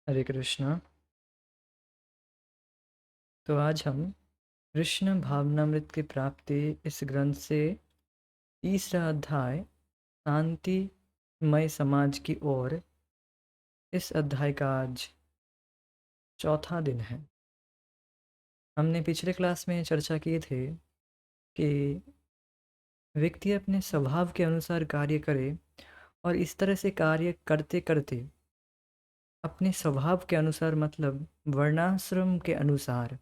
हरे कृष्णा। तो आज हम कृष्ण भावनामृत की प्राप्ति इस ग्रंथ से तीसरा अध्याय शांतिमय समाज की ओर, इस अध्याय का आज चौथा दिन है। हमने पिछले क्लास में चर्चा किए थे कि व्यक्ति अपने स्वभाव के अनुसार कार्य करे और इस तरह से कार्य करते करते अपने स्वभाव के अनुसार मतलब वर्णाश्रम के अनुसार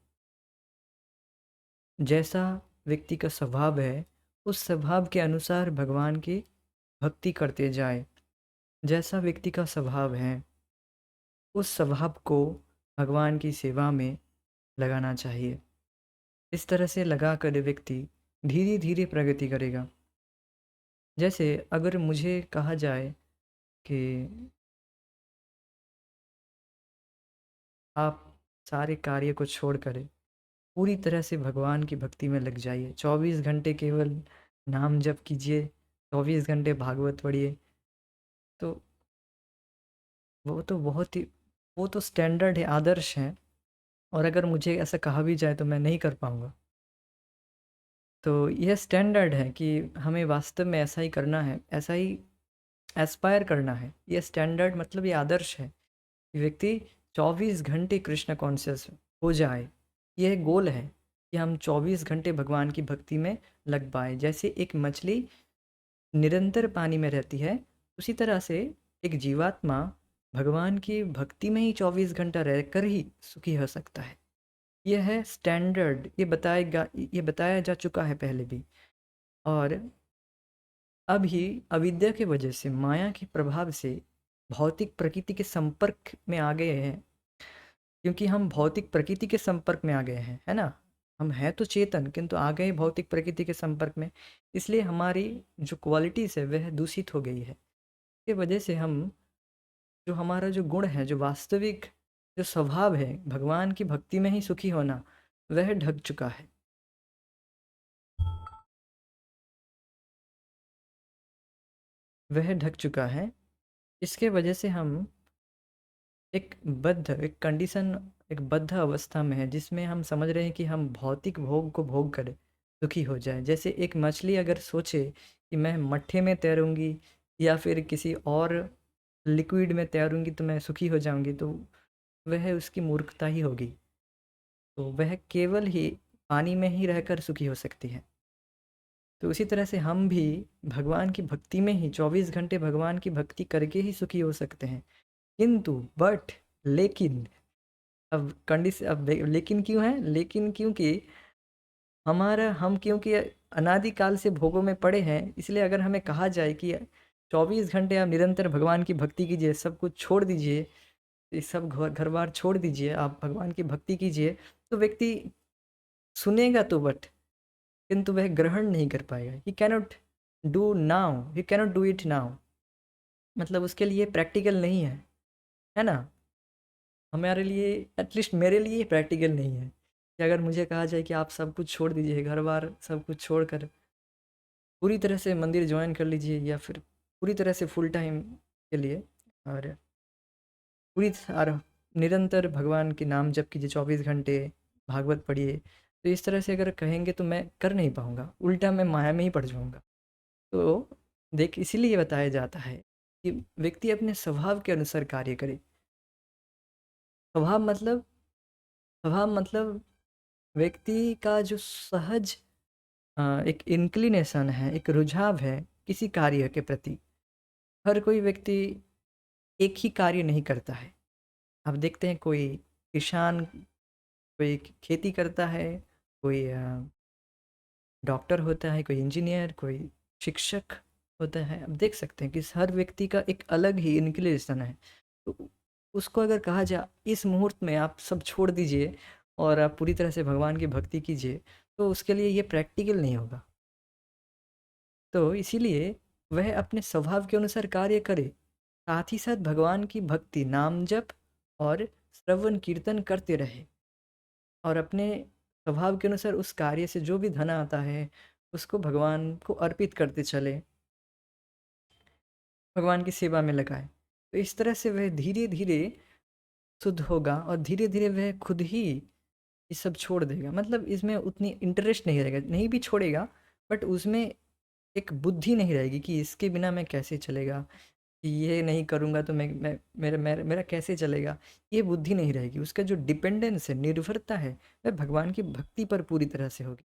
जैसा व्यक्ति का स्वभाव है उस स्वभाव के अनुसार भगवान की भक्ति करते जाए। जैसा व्यक्ति का स्वभाव है उस स्वभाव को भगवान की सेवा में लगाना चाहिए। इस तरह से लगा कर व्यक्ति धीरे धीरे प्रगति करेगा। जैसे अगर मुझे कहा जाए कि आप सारे कार्य को छोड़कर पूरी तरह से भगवान की भक्ति में लग जाइए, 24 घंटे केवल नाम जप कीजिए, 24 घंटे भागवत पढ़िए, तो वो तो बहुत ही वो तो स्टैंडर्ड है, आदर्श है। और अगर मुझे ऐसा कहा भी जाए तो मैं नहीं कर पाऊँगा। तो यह स्टैंडर्ड है कि हमें वास्तव में ऐसा ही करना है, ऐसा ही एस्पायर करना है। ये स्टैंडर्ड मतलब ये आदर्श है कि व्यक्ति 24 घंटे कृष्ण कॉन्शियस हो जाए। यह गोल है कि हम 24 घंटे भगवान की भक्ति में लग पाए। जैसे एक मछली निरंतर पानी में रहती है, उसी तरह से एक जीवात्मा भगवान की भक्ति में ही 24 घंटा रहकर ही सुखी हो सकता है। यह है स्टैंडर्ड, ये बताया जा चुका है पहले भी। और अब ही अविद्या की वजह से, माया के प्रभाव से भौतिक प्रकृति के संपर्क में आ गए हैं। क्योंकि हम भौतिक प्रकृति के संपर्क में आ गए हैं, है ना। हम हैं तो चेतन, किंतु आ गए भौतिक प्रकृति के संपर्क में। इसलिए हमारी जो क्वालिटीज़ है वह दूषित हो गई है। इसके वजह से हम जो हमारा जो गुण है, जो वास्तविक जो स्वभाव है भगवान की भक्ति में ही सुखी होना, वह ढक चुका है। वह ढक चुका है। इसके वजह से हम एक कंडीशन, एक बद्ध अवस्था में है जिसमें हम समझ रहे हैं कि हम भौतिक भोग को भोग कर दुखी हो जाए। जैसे एक मछली अगर सोचे कि मैं मट्ठे में तैरूंगी या फिर किसी और लिक्विड में तैरूंगी तो मैं सुखी हो जाऊंगी, तो वह उसकी मूर्खता ही होगी। तो वह केवल ही पानी में ही रहकर सुखी हो सकती है। तो उसी तरह से हम भी भगवान की भक्ति में ही 24 घंटे भगवान की भक्ति करके ही सुखी हो सकते हैं। किंतु बट लेकिन अब कंडीशन, अब लेकिन क्यों है, लेकिन क्योंकि हम क्योंकि अनादिकाल से भोगों में पड़े हैं, इसलिए अगर हमें कहा जाए कि 24 घंटे आप निरंतर भगवान की भक्ति कीजिए, सब कुछ छोड़ दीजिए, ये सब घर बार छोड़ दीजिए, आप भगवान की भक्ति कीजिए, तो व्यक्ति सुनेगा तो बट, किंतु वह ग्रहण नहीं कर पाएगा। ही cannot do now, he cannot do it now. मतलब उसके लिए प्रैक्टिकल नहीं है ना। हमारे लिए, एटलीस्ट मेरे लिए प्रैक्टिकल नहीं है कि अगर मुझे कहा जाए कि आप सब कुछ छोड़ दीजिए, घर बार सब कुछ छोड़कर पूरी तरह से मंदिर ज्वाइन कर लीजिए, या फिर पूरी तरह से फुल टाइम के लिए, और और निरंतर भगवान के नाम जप कीजिए, 24 घंटे भागवत पढ़िए, तो इस तरह से अगर कहेंगे तो मैं कर नहीं पाऊँगा, उल्टा मैं माया में ही पड़ जाऊँगा। तो देख, इसीलिए बताया जाता है कि व्यक्ति अपने स्वभाव के अनुसार कार्य करे। स्वभाव मतलब, स्वभाव मतलब व्यक्ति का जो सहज एक इंक्लिनेशन है, एक रुझाव है किसी कार्य के प्रति। हर कोई व्यक्ति एक ही कार्य नहीं करता है। आप देखते हैं कोई किसान, कोई खेती करता है, कोई डॉक्टर होता है, कोई इंजीनियर, कोई शिक्षक होता है। आप देख सकते हैं कि हर व्यक्ति का एक अलग ही इंक्लिनेशन है। तो उसको अगर कहा जाए इस मुहूर्त में आप सब छोड़ दीजिए और आप पूरी तरह से भगवान की भक्ति कीजिए, तो उसके लिए ये प्रैक्टिकल नहीं होगा। तो इसीलिए वह अपने स्वभाव के अनुसार कार्य करे, साथ ही साथ भगवान की भक्ति, नाम जप और श्रवण कीर्तन करते रहे, और अपने स्वभाव के अनुसार उस कार्य से जो भी धन आता है उसको भगवान को अर्पित करते चले, भगवान की सेवा में लगाए। तो इस तरह से वह धीरे धीरे शुद्ध होगा और धीरे-धीरे वह खुद ही ये सब छोड़ देगा। मतलब इसमें उतनी इंटरेस्ट नहीं रहेगा, नहीं भी छोड़ेगा बट उसमें एक बुद्धि नहीं रहेगी कि इसके बिना मैं कैसे चलेगा, कि ये नहीं करूँगा तो मैं मेरा मेरा मेरा कैसे चलेगा? ये बुद्धि नहीं रहेगी। उसका जो डिपेंडेंस है, निर्भरता है, वह भगवान की भक्ति पर पूरी तरह से होगी।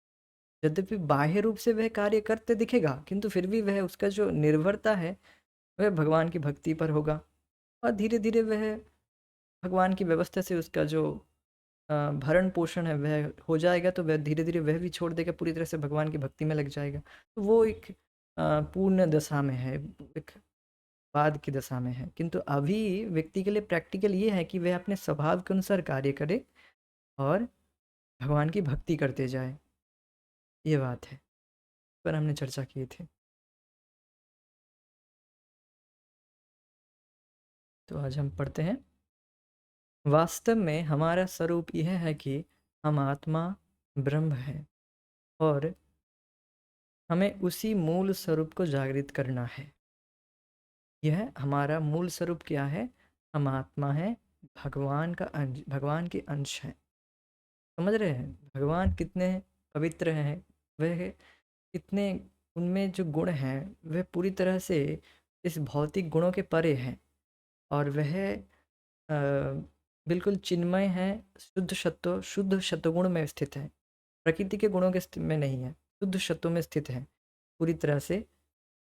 यद्यपि बाह्य रूप से वह कार्य करते दिखेगा, किंतु फिर भी वह उसका जो निर्भरता है, वह भगवान की भक्ति पर होगा और धीरे-धीरे वह भगवान की व्यवस्था से उसका जो भरण-पोषण है वह हो जाएगा, तो वह धीरे-धीरे वह भी छोड़ देगा, पूरी तरह से भगवान की भक्ति में लग जाएगा। तो वो एक पूर्ण दशा में है, एक बाद की दशा में है। किंतु अभी व्यक्ति के लिए प्रैक्टिकल ये है कि वह अपने स्वभाव के अनुसार कार्य करे और भगवान की भक्ति करते जाए, ये बात है। इस पर हमने चर्चा की थी। तो आज हम पढ़ते हैं, वास्तव में हमारा स्वरूप यह है कि हम आत्मा ब्रह्म हैं और हमें उसी मूल स्वरूप को जागृत करना है। यह हमारा मूल स्वरूप क्या है? हम आत्मा हैं, भगवान का अंश, भगवान के अंश हैं। समझ रहे हैं? भगवान कितने पवित्र हैं, वह कितने, उनमें जो गुण हैं वह पूरी तरह से इस भौतिक गुणों के परे हैं और वह बिल्कुल चिन्मय है, शुद्ध सत्वगुण में स्थित है, प्रकृति के गुणों के में नहीं है, शुद्ध सत्व में स्थित है पूरी तरह से।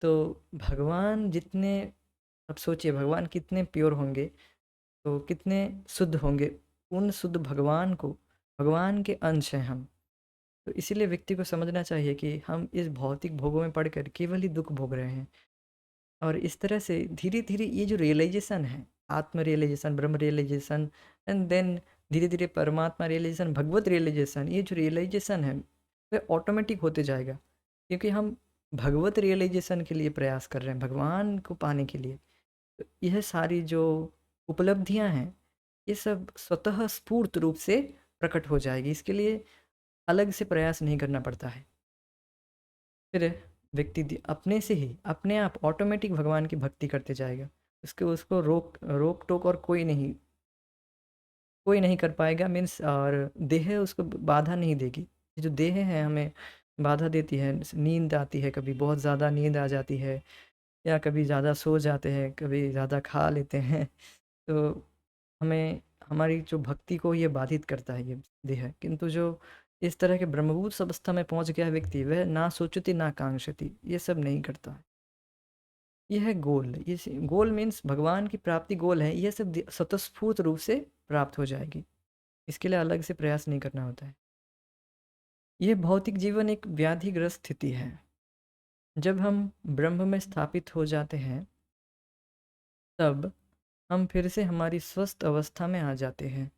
तो भगवान जितने, अब सोचिए भगवान कितने प्योर होंगे, तो कितने शुद्ध होंगे। उन शुद्ध भगवान को, भगवान के अंश हैं हम। तो इसीलिए व्यक्ति को समझना चाहिए कि हम इस भौतिक भोगों में पड़कर केवल ही दुख भोग रहे हैं और इस तरह से धीरे-धीरे ये जो रियलाइज़ेशन है, आत्म realisation, Brahma realisation and then धीरे-धीरे परमात्मा रियलाइज़ेशन, भगवत रियलाइज़ेशन, ये जो रियलाइज़ेशन है, वह ऑटोमेटिक होते जाएगा क्योंकि हम भगवत रियलाइज़ेशन के लिए प्रयास कर रहे हैं, भगवान को पाने के लिए। तो यह सारी जो उपलब्धियाँ हैं, ये सब स्वतः स्फूर्त रूप से प्रकट हो जाएगी। इसके लिए अलग से प्रयास नहीं करना पड़ता है। फिर व्यक्ति अपने से ही, अपने आप ऑटोमेटिक भगवान की भक्ति करते जाएगा। उसको उसको रोक टोक और कोई नहीं कर पाएगा, मीन्स, और देह उसको बाधा नहीं देगी। ये जो देह है हमें बाधा देती है, नींद आती है, कभी बहुत ज़्यादा नींद आ जाती है या कभी ज़्यादा सो जाते हैं, कभी ज़्यादा खा लेते हैं, तो हमें, हमारी जो भक्ति को ये बाधित करता है ये देह। किंतु जो इस तरह के ब्रह्मभूत अवस्था में पहुंच गया व्यक्ति, वह ना सोचती ना कांक्षती, ये सब नहीं करता है। यह है गोल, गोल मीन्स भगवान की प्राप्ति गोल है, यह सब स्वतःस्फूर्त रूप से प्राप्त हो जाएगी। इसके लिए अलग से प्रयास नहीं करना होता है। यह भौतिक जीवन एक व्याधिग्रस्त स्थिति है। जब हम ब्रह्म में स्थापित हो जाते हैं, तब हम फिर से हमारी स्वस्थ अवस्था में आ जाते हैं,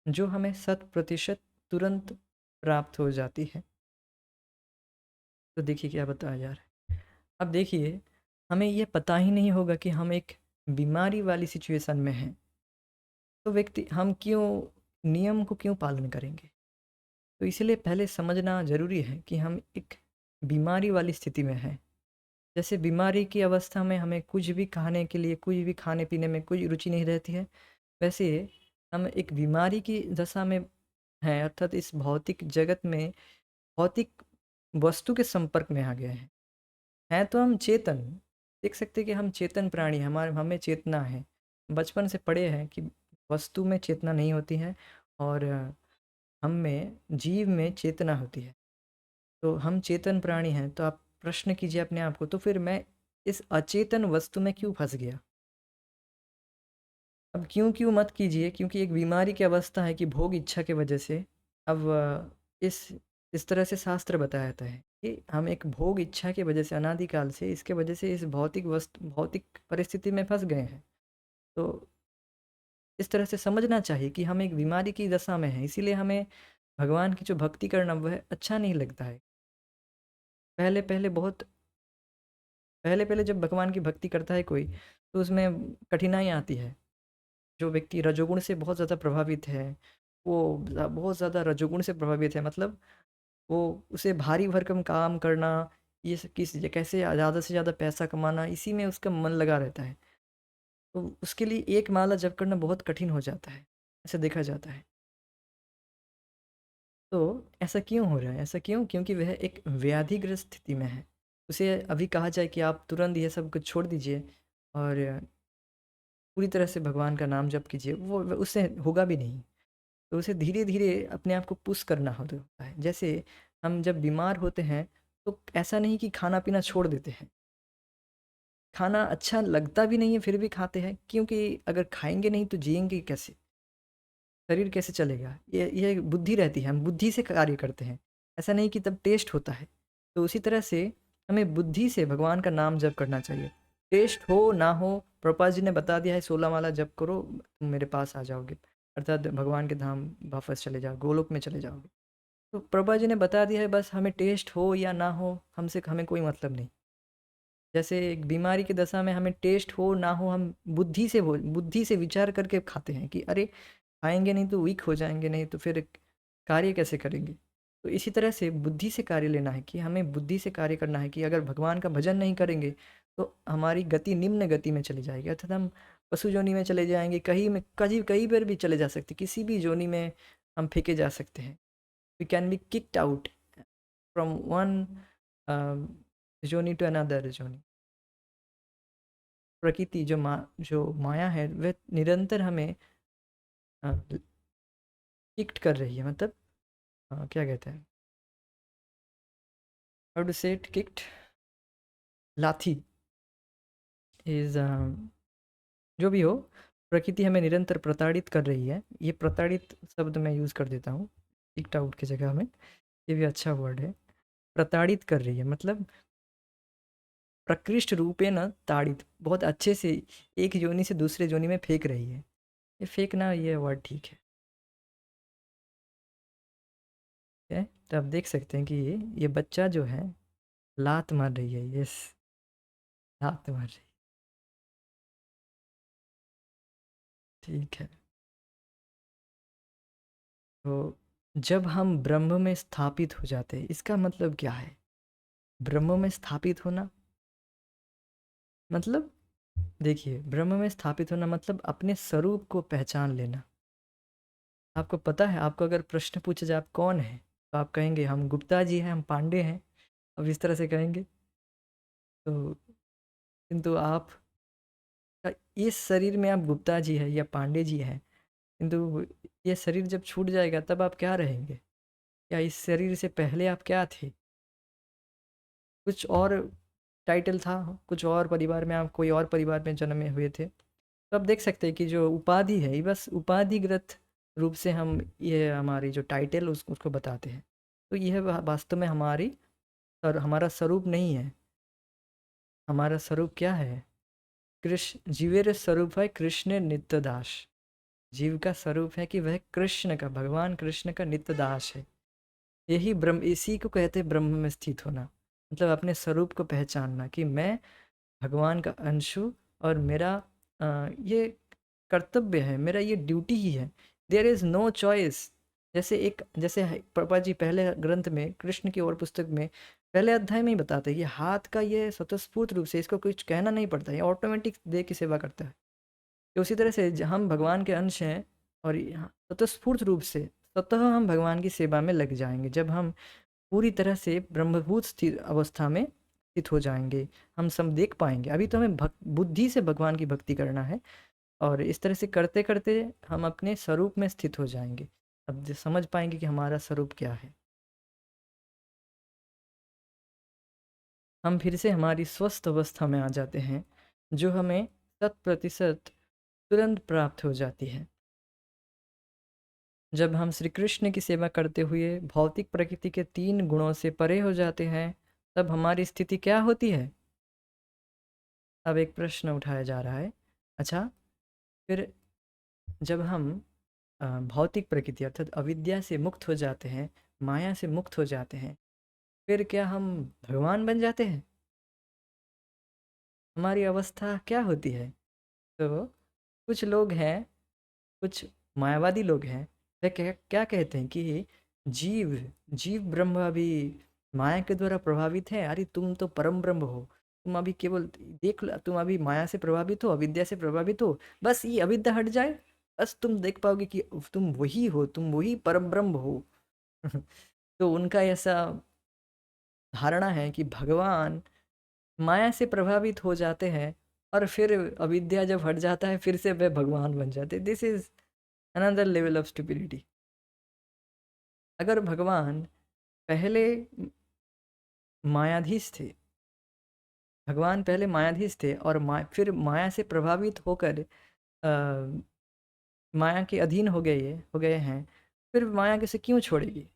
जो हमें 100% तुरंत प्राप्त हो जाती है। तो देखिए क्या बताया जा रहा है। अब देखिए, हमें ये पता ही नहीं होगा कि हम एक बीमारी वाली सिचुएशन में हैं, तो व्यक्ति हम क्यों, नियम को क्यों पालन करेंगे? तो इसलिए पहले समझना ज़रूरी है कि हम एक बीमारी वाली स्थिति में हैं। जैसे बीमारी की अवस्था में हमें कुछ भी खाने के लिए, कुछ भी खाने-पीने में कोई रुचि नहीं रहती है, वैसे हम एक बीमारी की दशा में हैं, अर्थात इस भौतिक जगत में भौतिक वस्तु के संपर्क में आ गए हैं। हैं तो हम चेतन, देख सकते हैं कि हम चेतन प्राणी हैं, हमारे हमें चेतना है। बचपन से पढ़े हैं कि वस्तु में चेतना नहीं होती है और हम में, जीव में चेतना होती है। तो हम चेतन प्राणी हैं, तो आप प्रश्न कीजिए अपने आप को, तो फिर मैं इस अचेतन वस्तु में क्यों फँस गया? अब क्यों-क्यों मत कीजिए, क्योंकि एक बीमारी की अवस्था है कि भोग इच्छा की वजह से, अब इस तरह से शास्त्र बताता है कि हम एक भोग इच्छा की वजह से, अनादिकाल से इसके वजह से इस भौतिक परिस्थिति में फँस गए हैं। तो इस तरह से समझना चाहिए कि हम एक बीमारी की दशा में हैं, इसीलिए हमें भगवान की जो भक्ति करना वह अच्छा नहीं लगता है। पहले-पहले बहुत, पहले-पहले जब भगवान की भक्ति करता है कोई, तो उसमें कठिनाई आती है। जो व्यक्ति रजोगुण से बहुत ज़्यादा प्रभावित है, वो बहुत ज़्यादा रजोगुण से प्रभावित है, मतलब वो, उसे भारी भरकम काम करना, ये कैसे ज़्यादा से ज़्यादा पैसा कमाना, इसी में उसका मन लगा रहता है। तो उसके लिए एक माला जप करना बहुत कठिन हो जाता है, ऐसा देखा जाता है। तो ऐसा क्यों हो रहा है? ऐसा क्यों? क्योंकि वह एक व्याधिग्रस्त स्थिति में है। उसे अभी कहा जाए कि आप तुरंत ये सब कुछ छोड़ दीजिए और पूरी तरह से भगवान का नाम जप कीजिए, वो उससे होगा भी नहीं। तो उसे धीरे-धीरे अपने आप को पुश करना होता है। जैसे हम जब बीमार होते हैं, तो ऐसा नहीं कि खाना-पीना छोड़ देते हैं। खाना अच्छा लगता भी नहीं है, फिर भी खाते हैं, क्योंकि अगर खाएँगे नहीं तो जिएँगे कैसे? शरीर कैसे चलेगा? ये बुद्धि रहती है, हम बुद्धि से कार्य करते हैं। ऐसा नहीं कि तब टेस्ट होता है। तो उसी तरह से हमें बुद्धि से भगवान का नाम जप करना चाहिए। टेस्ट हो ना हो, प्रभुपाद जी ने बता दिया है 16 माला जप करो, तुम मेरे पास आ जाओगे। अर्थात भगवान के धाम वापस चले जाओ, गोलोक में चले जाओगे। तो प्रभुपाद जी ने बता दिया है, बस हमें टेस्ट हो या ना हो, हमें कोई मतलब नहीं। जैसे एक बीमारी की दशा में हमें टेस्ट हो ना हो, हम बुद्धि से विचार करके खाते हैं कि अरे खाएँगे नहीं तो वीक हो जाएँगे, नहीं तो फिर कार्य कैसे करेंगे? तो इसी तरह से बुद्धि से कार्य लेना है कि हमें बुद्धि से कार्य करना है कि अगर भगवान का भजन नहीं करेंगे, तो हमारी गति निम्न गति में चली जाएगी, अर्थात हम पशु योनि में चले जाएँगे, कहीं पर भी चले जा सकते हैं, किसी भी योनि में हम फेंके जा सकते हैं। We can be kicked out from one योनि टू अनदर योनि। प्रकृति जो माया है, वह निरंतर हमें किक्ड कर रही है, मतलब क्या कहते हैं, हाउ टू से इट, किक्ड, लाथी इज जो भी हो, प्रकृति हमें निरंतर प्रताड़ित कर रही है। ये प्रताड़ित शब्द मैं यूज़ कर देता हूँ किक्ड आउट की जगह में, ये भी अच्छा वर्ड है। प्रताड़ित कर रही है मतलब प्रकृष्ट रूपे न ताड़ित, बहुत अच्छे से एक योनि से दूसरे योनि में फेंक रही है। ये फेंकना, ये वर्ड ठीक है। ठीक है, तो आप देख सकते हैं कि ये बच्चा जो है लात मार रही है, यस, लात मार रही है। ठीक है, तो जब हम ब्रह्म में स्थापित हो जाते हैं, इसका मतलब क्या है? ब्रह्म में स्थापित होना मतलब, देखिए, ब्रह्म में स्थापित होना मतलब अपने स्वरूप को पहचान लेना। आपको पता है, आपको अगर प्रश्न पूछा जाए आप कौन हैं, तो आप कहेंगे हम गुप्ता जी हैं, हम पांडे हैं। अब इस तरह से कहेंगे, तो किंतु आप इस शरीर में आप गुप्ता जी हैं या पांडे जी हैं, किंतु ये शरीर जब छूट जाएगा तब आप क्या रहेंगे? क्या इस शरीर से पहले आप क्या थे? कुछ और टाइटल था, कुछ और परिवार में, आप कोई और परिवार में जन्मे हुए थे। तो आप देख सकते हैं कि जो उपाधि है, ये बस उपाधिगत रूप से हम ये हमारी जो टाइटल उसको बताते हैं। तो यह वास्तव में हमारी और हमारा स्वरूप नहीं है। हमारा स्वरूप क्या है? कृष्ण, जीवेर स्वरूप है कृष्ण नित्य दास। जीव का स्वरूप है कि वह कृष्ण का, भगवान कृष्ण का नित्य दास है। यही ब्रह्म, इसी को कहते हैं ब्रह्म में स्थित होना, मतलब अपने स्वरूप को पहचानना कि मैं भगवान का अंश हूँ और मेरा ये कर्तव्य है, मेरा ये ड्यूटी ही है। There is no choice. जैसे पापा जी पहले ग्रंथ में, कृष्ण की और पुस्तक में पहले अध्याय में ही बताते हैं, ये हाथ का ये स्वतःस्फूर्त रूप से, इसको कुछ कहना नहीं पड़ता, ये ऑटोमेटिक देह की सेवा करता है। तो उसी तरह से हम भगवान के अंश हैं और स्वतःस्फूर्त रूप से स्वतः हम भगवान की सेवा में लग जाएंगे जब हम पूरी तरह से ब्रह्मभूत स्थित अवस्था में स्थित हो जाएंगे। हम सब देख पाएंगे। अभी तो हमें बुद्धि से भगवान की भक्ति करना है और इस तरह से करते करते हम अपने स्वरूप में स्थित हो जाएंगे। अब समझ पाएंगे कि हमारा स्वरूप क्या है। हम फिर से हमारी स्वस्थ अवस्था में आ जाते हैं, जो हमें 100% तुरंत प्राप्त हो जाती है। जब हम श्री कृष्ण की सेवा करते हुए भौतिक प्रकृति के 3 गुणों से परे हो जाते हैं, तब हमारी स्थिति क्या होती है? अब एक प्रश्न उठाया जा रहा है। अच्छा, फिर जब हम भौतिक प्रकृति अर्थात अविद्या से मुक्त हो जाते हैं, माया से मुक्त हो जाते हैं, फिर क्या हम भगवान बन जाते हैं? हमारी अवस्था क्या होती है? तो कुछ लोग हैं, कुछ मायावादी लोग हैं, वे क्या क्या कहते हैं कि जीव जीव ब्रह्म अभी माया के द्वारा प्रभावित है, अरे तुम तो परम ब्रह्म हो, तुम अभी केवल देख लो, तुम अभी माया से प्रभावित हो, अविद्या से प्रभावित हो, बस ये अविद्या हट जाए, बस तुम देख पाओगे कि तुम वही हो, तुम वही परब्रह्म हो। तो उनका ऐसा धारणा है कि भगवान माया से प्रभावित हो जाते हैं, और फिर अविद्या जब हट जाता है फिर से वे भगवान बन जाते हैं। This is another level of stupidity. अगर भगवान पहले मायाधीश थे, भगवान पहले मायाधीश थे और फिर माया से प्रभावित होकर माया के अधीन हो गए हैं, फिर माया कैसे क्यों छोड़ेगी?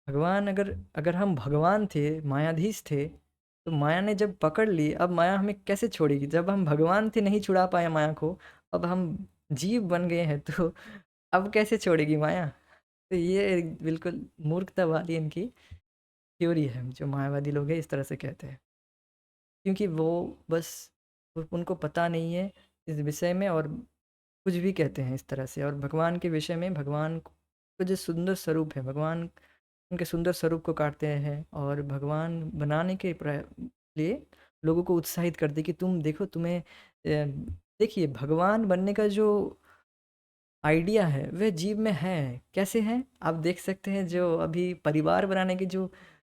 भगवान अगर अगर हम भगवान थे, मायाधीश थे, तो माया ने जब पकड़ ली, अब माया हमें कैसे छोड़ेगी? जब हम भगवान थे नहीं छुड़ा पाए माया को, अब हम जीव बन गए हैं, तो अब कैसे छोड़ेगी माया? तो ये बिल्कुल मूर्खता वाली इनकी थ्योरी है, जो मायावादी लोग हैं इस तरह से कहते हैं, क्योंकि वो बस उनको पता नहीं है इस विषय में, और कुछ भी कहते हैं इस तरह से। और भगवान के विषय में, भगवान को जो सुंदर स्वरूप है, भगवान उनके सुंदर स्वरूप को काटते हैं, और भगवान बनाने के लिए लोगों को उत्साहित करते हैं कि तुम देखो, तुम्हें देखिए भगवान बनने का जो आइडिया है वह जीव में है। कैसे है आप देख सकते हैं, जो अभी परिवार बनाने की जो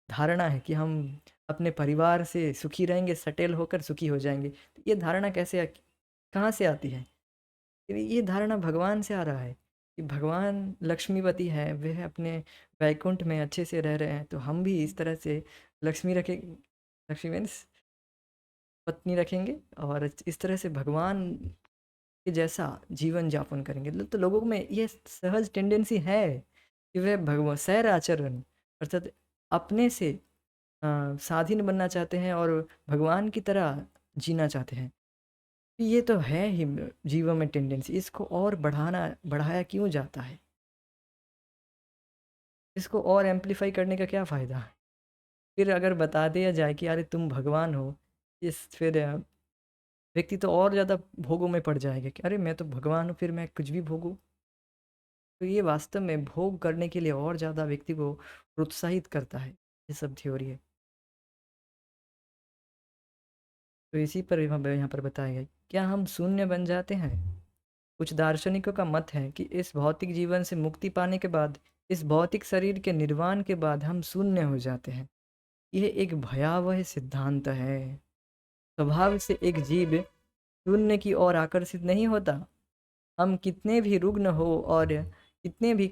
धारणा है कि हम अपने परिवार से सुखी रहेंगे, सटेल होकर सुखी हो जाएंगे, तो ये धारणा कहाँ से आती है? ये धारणा भगवान से आ रहा है कि भगवान लक्ष्मीपति है, वह अपने वैकुंठ में अच्छे से रह रहे हैं, तो हम भी इस तरह से लक्ष्मी रखें, लक्ष्मी मीन्स पत्नी रखेंगे, और इस तरह से भगवान के जैसा जीवन यापन करेंगे। तो लोगों में ये सहज टेंडेंसी है कि वह भगवान सैर आचरण, अर्थात अपने से स्वाधीन बनना चाहते हैं और भगवान की तरह जीना चाहते हैं। ये तो है ही जीवन में टेंडेंसी, इसको और बढ़ाया क्यों जाता है? इसको और एम्पलीफाई करने का क्या फ़ायदा है? फिर अगर बता दिया जाए कि अरे तुम भगवान हो, इस फिर व्यक्ति तो और ज़्यादा भोगों में पड़ जाएगा कि अरे मैं तो भगवान हूँ, फिर मैं कुछ भी भोगूँ। तो ये वास्तव में भोग करने के लिए और ज़्यादा व्यक्ति को प्रोत्साहित करता है, ये सब थ्योरी है। तो इसी पर यहाँ पर बताया गया, क्या हम शून्य बन जाते हैं? कुछ दार्शनिकों का मत है कि इस भौतिक जीवन से मुक्ति पाने के बाद, इस भौतिक शरीर के निर्वाण के बाद हम शून्य हो जाते हैं। यह एक भयावह सिद्धांत है। स्वभाव से एक जीव शून्य की ओर आकर्षित नहीं होता। हम कितने भी रुग्ण हो और कितने भी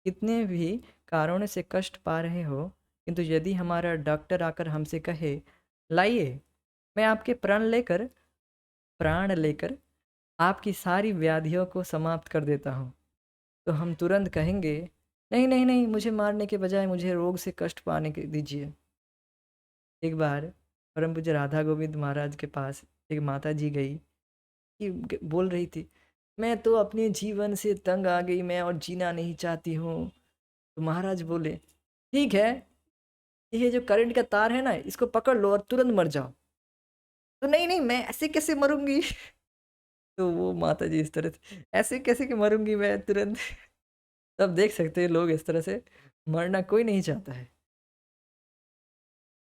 कितने भी कारणों से कष्ट पा रहे हो, किंतु यदि हमारा डॉक्टर आकर हमसे कहे, लाइए मैं आपके प्राण लेकर आपकी सारी व्याधियों को समाप्त कर देता हूँ, तो हम तुरंत कहेंगे, नहीं नहीं नहीं, मुझे मारने के बजाय मुझे रोग से कष्ट पाने के दीजिए। एक बार परम पूज्य राधा गोविंद महाराज के पास एक माता जी गई, कि बोल रही थी, मैं तो अपने जीवन से तंग आ गई, मैं और जीना नहीं चाहती हूँ। तो महाराज बोले, ठीक है, ये जो करंट का तार है ना, इसको पकड़ लो और तुरंत मर जाओ। तो नहीं नहीं, मैं ऐसे कैसे मरूंगी? तो वो माता जी इस तरह से, ऐसे कैसे कि मरूंगी मैं तुरंत? तब देख सकते हैं लोग इस तरह से मरना कोई नहीं चाहता है।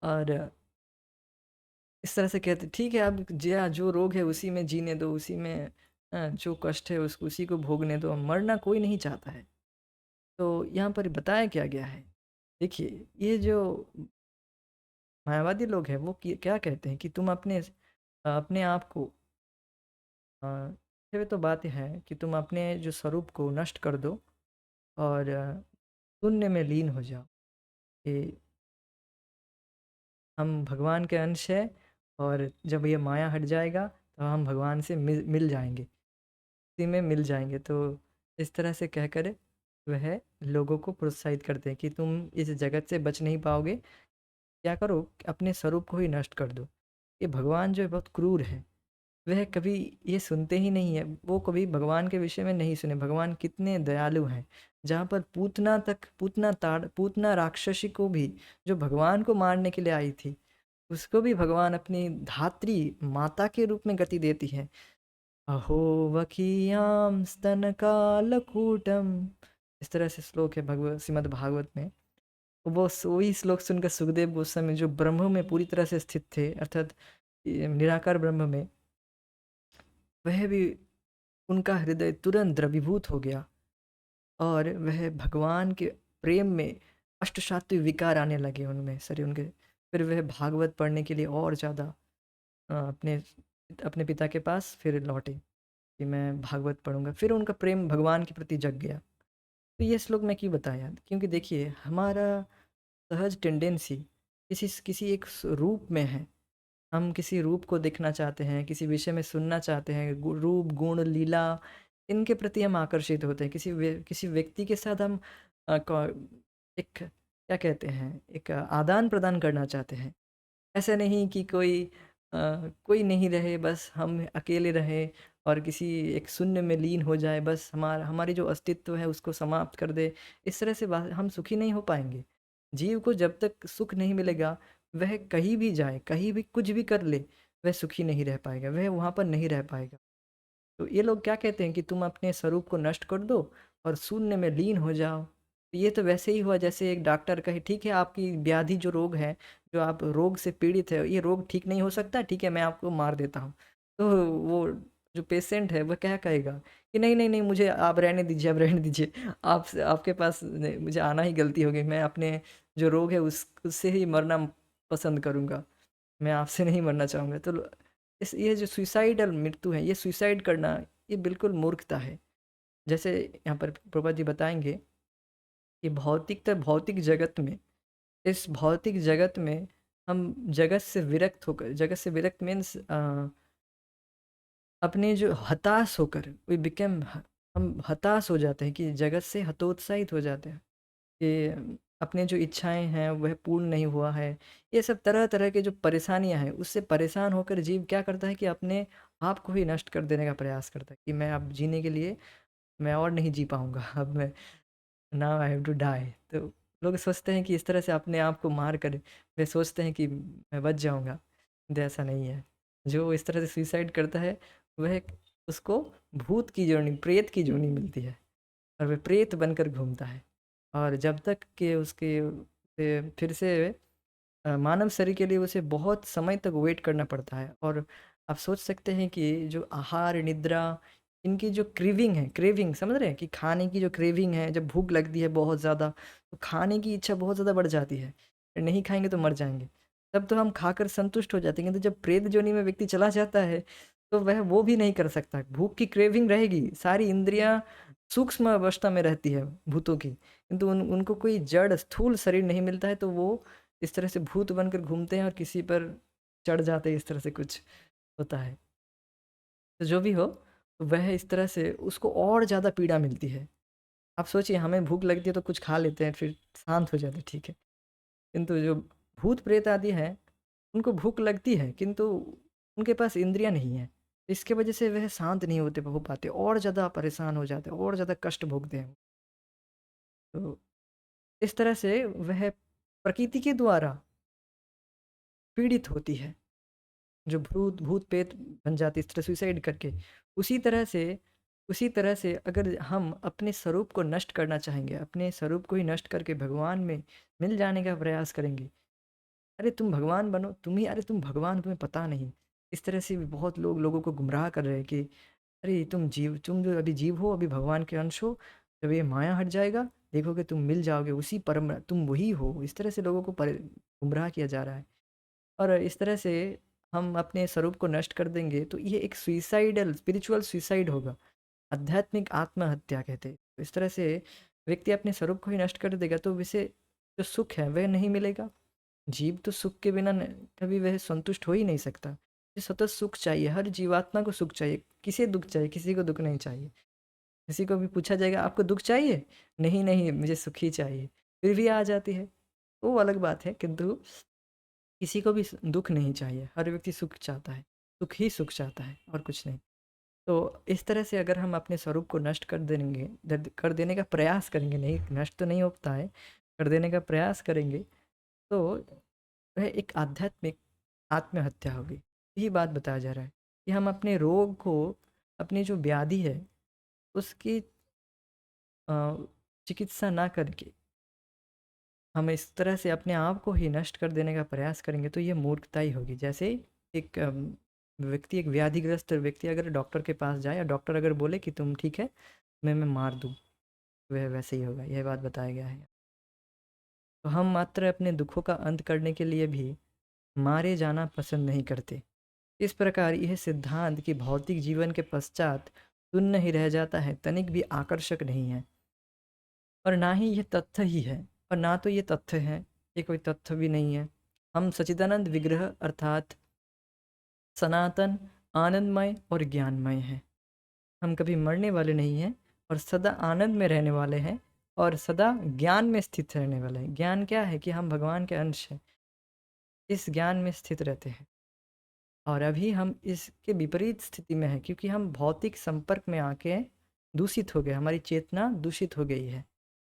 और इस तरह से कहते ठीक है, अब जो रोग है उसी में जीने दो, उसी में जो कष्ट है उसको उसी को भोगने दो, मरना कोई नहीं चाहता है। तो यहाँ पर बताया क्या गया है, देखिए ये जो मायावादी लोग हैं वो क्या कहते हैं कि तुम अपने आप को ये तो बात है कि तुम अपने जो स्वरूप को नष्ट कर दो और शून्य में लीन हो जाओ, कि हम भगवान के अंश है, और जब ये माया हट जाएगा तो हम भगवान से मिल जाएंगे, उसी में मिल जाएंगे। तो इस तरह से कहकर वह लोगों को प्रोत्साहित करते हैं कि तुम इस जगत से बच नहीं पाओगे, क्या करो, अपने स्वरूप को ही नष्ट कर दो। ये भगवान जो है बहुत क्रूर है, वह कभी ये सुनते ही नहीं है, वो कभी भगवान के विषय में नहीं सुने, भगवान कितने दयालु हैं। जहाँ पर पूतना राक्षसी को भी, जो भगवान को मारने के लिए आई थी, उसको भी भगवान अपनी धात्री माता के रूप में गति देती है। अहो वकीयाम स्तन कालकूटम, इस तरह से श्लोक है भगवत श्रीमद् भागवत में। वही श्लोक सुनकर सुखदेव गोस्वामी जो ब्रह्म में पूरी तरह से स्थित थे, अर्थात ये निराकार ब्रह्म में, वह भी, उनका हृदय तुरंत द्रवीभूत हो गया और वह भगवान के प्रेम में अष्टसात्विक विकार आने लगे उनमें, शरीर उनके। फिर वह भागवत पढ़ने के लिए और ज़्यादा अपने अपने पिता के पास फिर लौटे कि मैं भागवत पढ़ूंगा। फिर उनका प्रेम भगवान के प्रति जग गया। तो ये श्लोक मैं क्यों बताया, क्योंकि देखिए हमारा सहज टेंडेंसी किसी किसी एक रूप में है। हम किसी रूप को देखना चाहते हैं, किसी विषय में सुनना चाहते हैं, रूप गुण लीला, इनके प्रति हम आकर्षित होते हैं। किसी व्यक्ति के साथ हम एक क्या कहते हैं, एक आदान प्रदान करना चाहते हैं। ऐसा नहीं कि कोई नहीं रहे, बस हम अकेले रहें और किसी एक शून्य में लीन हो जाए, बस हमारी जो अस्तित्व है उसको समाप्त कर दे। इस तरह से हम सुखी नहीं हो पाएंगे। जीव को जब तक सुख नहीं मिलेगा, वह कहीं भी जाए, कहीं भी कुछ भी कर ले, वह सुखी नहीं रह पाएगा, वह वहाँ पर नहीं रह पाएगा। तो ये लोग क्या कहते हैं कि तुम अपने स्वरूप को नष्ट कर दो और शून्य में लीन हो जाओ। तो ये तो वैसे ही हुआ जैसे एक डॉक्टर कहे, ठीक है आपकी व्याधि जो रोग है, जो आप रोग से पीड़ित है, ये रोग ठीक नहीं हो सकता, ठीक है मैं आपको मार देता हूँ। तो वो जो पेशेंट है वह क्या कहेगा कि नहीं नहीं नहीं, मुझे आप रहने दीजिए, आप रहने दीजिए, आप आपके पास मुझे आना ही गलती हो गई, मैं अपने जो रोग है उससे ही मरना पसंद करूँगा, मैं आपसे नहीं मरना चाहूँगा। तो इस ये जो सुसाइडल मृत्यु है, ये सुसाइड करना, ये बिल्कुल मूर्खता है। जैसे यहाँ पर प्रभुपाद जी बताएंगे कि भौतिक जगत में, इस भौतिक जगत में हम जगत से विरक्त होकर, जगत से विरक्त मीन्स अपने जो हताश होकर, वी बिकम, हम हताश हो जाते हैं कि जगत से हतोत्साहित हो जाते हैं कि अपने जो इच्छाएं हैं वह पूर्ण नहीं हुआ है। ये सब तरह तरह के जो परेशानियां हैं, उससे परेशान होकर जीव क्या करता है कि अपने आप को ही नष्ट कर देने का प्रयास करता है कि मैं अब जीने के लिए, मैं और नहीं जी पाऊंगा, अब मैं, now I have to die. तो लोग सोचते हैं कि इस तरह से अपने आप को मार कर वे सोचते हैं कि मैं बच जाऊंगा, तो ऐसा नहीं है। जो इस तरह से सुसाइड करता है, वह, उसको भूत की जोनी, प्रेत की जोनी मिलती है और वह प्रेत बनकर घूमता है। और जब तक कि उसके फिर से मानव शरीर के लिए उसे बहुत समय तक वेट करना पड़ता है। और आप सोच सकते हैं कि जो आहार निद्रा, इनकी जो क्रेविंग है, क्रेविंग समझ रहे हैं कि खाने की जो क्रेविंग है, जब भूख लगती है बहुत ज़्यादा, तो खाने की इच्छा बहुत ज़्यादा बढ़ जाती है, नहीं खाएंगे तो मर जाएंगे। तब तो हम खाकर संतुष्ट हो जाते हैं, किंतु जब प्रेत जोनी में व्यक्ति चला जाता है, तो वह वो भी नहीं कर सकता। भूख की क्रेविंग रहेगी, सारी इंद्रियां सूक्ष्म अवस्था में रहती है भूतों की, किंतु उनको कोई जड़ स्थूल शरीर नहीं मिलता है, तो वो इस तरह से भूत बनकर घूमते हैं और किसी पर चढ़ जाते हैं, इस तरह से कुछ होता है। तो जो भी हो, वह इस तरह से उसको और ज़्यादा पीड़ा मिलती है। आप सोचिए, हमें भूख लगती है तो कुछ खा लेते हैं, फिर शांत हो जाते हैं, ठीक है। किंतु जो भूत प्रेत आदि हैं, उनको भूख लगती है किंतु उनके पास इंद्रियां नहीं है, इसके वजह से वह शांत नहीं हो पाते, और ज़्यादा परेशान हो जाते हैं, और ज़्यादा कष्ट भोगते हैं। तो इस तरह से वह प्रकृति के द्वारा पीड़ित होती है, जो भूत भूत प्रेत बन जाती है इस तरह सुसाइड करके। उसी तरह से उसी तरह से अगर हम अपने स्वरूप को नष्ट करना चाहेंगे, अपने स्वरूप को ही नष्ट करके भगवान में मिल जाने का प्रयास करेंगे, अरे तुम भगवान बनो, तुम ही, अरे तुम भगवान हो, तुम्हें पता नहीं। इस तरह से भी बहुत लोग लोगों को गुमराह कर रहे हैं कि अरे तुम जीव, तुम जो अभी जीव हो, अभी भगवान के अंश हो, जब ये माया हट जाएगा, देखोगे तुम मिल जाओगे उसी परम, तुम वही हो। इस तरह से लोगों को गुमराह किया जा रहा है। और इस तरह से हम अपने स्वरूप को नष्ट कर देंगे, तो ये एक सुइसाइडल स्पिरिचुअल सुइसाइड होगा, आध्यात्मिक आत्महत्या कहते हैं। तो इस तरह से व्यक्ति अपने स्वरूप को ही नष्ट कर देगा, तो उसे जो सुख है वह नहीं मिलेगा। जीव तो सुख के बिना कभी वह संतुष्ट हो ही नहीं सकता। उसे सतत सुख चाहिए, हर जीवात्मा को सुख चाहिए, किसे दुख चाहिए, किसी को दुख नहीं चाहिए। किसी को भी पूछा जाएगा आपको दुख चाहिए, नहीं नहीं मुझे सुख ही चाहिए, फिर भी आ जाती है, वो अलग बात है। किंतु किसी को भी दुख नहीं चाहिए, हर व्यक्ति सुख चाहता है, सुख ही सुख चाहता है और कुछ नहीं। तो इस तरह से अगर हम अपने स्वरूप को नष्ट कर देंगे, कर देने का प्रयास करेंगे, नहीं नष्ट तो नहीं होता है, कर देने का प्रयास करेंगे, तो वह एक आध्यात्मिक आत्महत्या होगी। यही बात बताया जा रहा है कि हम अपने रोग को, अपनी जो व्याधि है उसकी अ, चिकित्सा ना करके हम इस तरह से अपने आप को ही नष्ट कर देने का प्रयास करेंगे तो ये मूर्खता ही होगी। जैसे एक व्यक्ति, एक व्याधिग्रस्त व्यक्ति अगर डॉक्टर के पास जाए, या डॉक्टर अगर बोले कि तुम ठीक है, मैं मार दूँ, वह वैसे ही होगा। यह बात बताया गया है। तो हम मात्र अपने दुखों का अंत करने के लिए भी मारे जाना पसंद नहीं करते। इस प्रकार यह सिद्धांत कि भौतिक जीवन के पश्चात शून्य ही रह जाता है तनिक भी आकर्षक नहीं है, और ना ही यह तथ्य ही है, और ना तो ये तथ्य है, ये कोई तथ्य भी नहीं है। हम सच्चिदानंद विग्रह अर्थात सनातन, आनंदमय और ज्ञानमय हैं। हम कभी मरने वाले नहीं हैं, और सदा आनंद में रहने वाले हैं, और सदा ज्ञान में स्थित रहने वाले हैं। ज्ञान क्या है? कि हम भगवान के अंश हैं, इस ज्ञान में स्थित रहते हैं। और अभी हम इसके विपरीत स्थिति में हैं, क्योंकि हम भौतिक संपर्क में आके दूषित हो गए, हमारी चेतना दूषित हो गई है।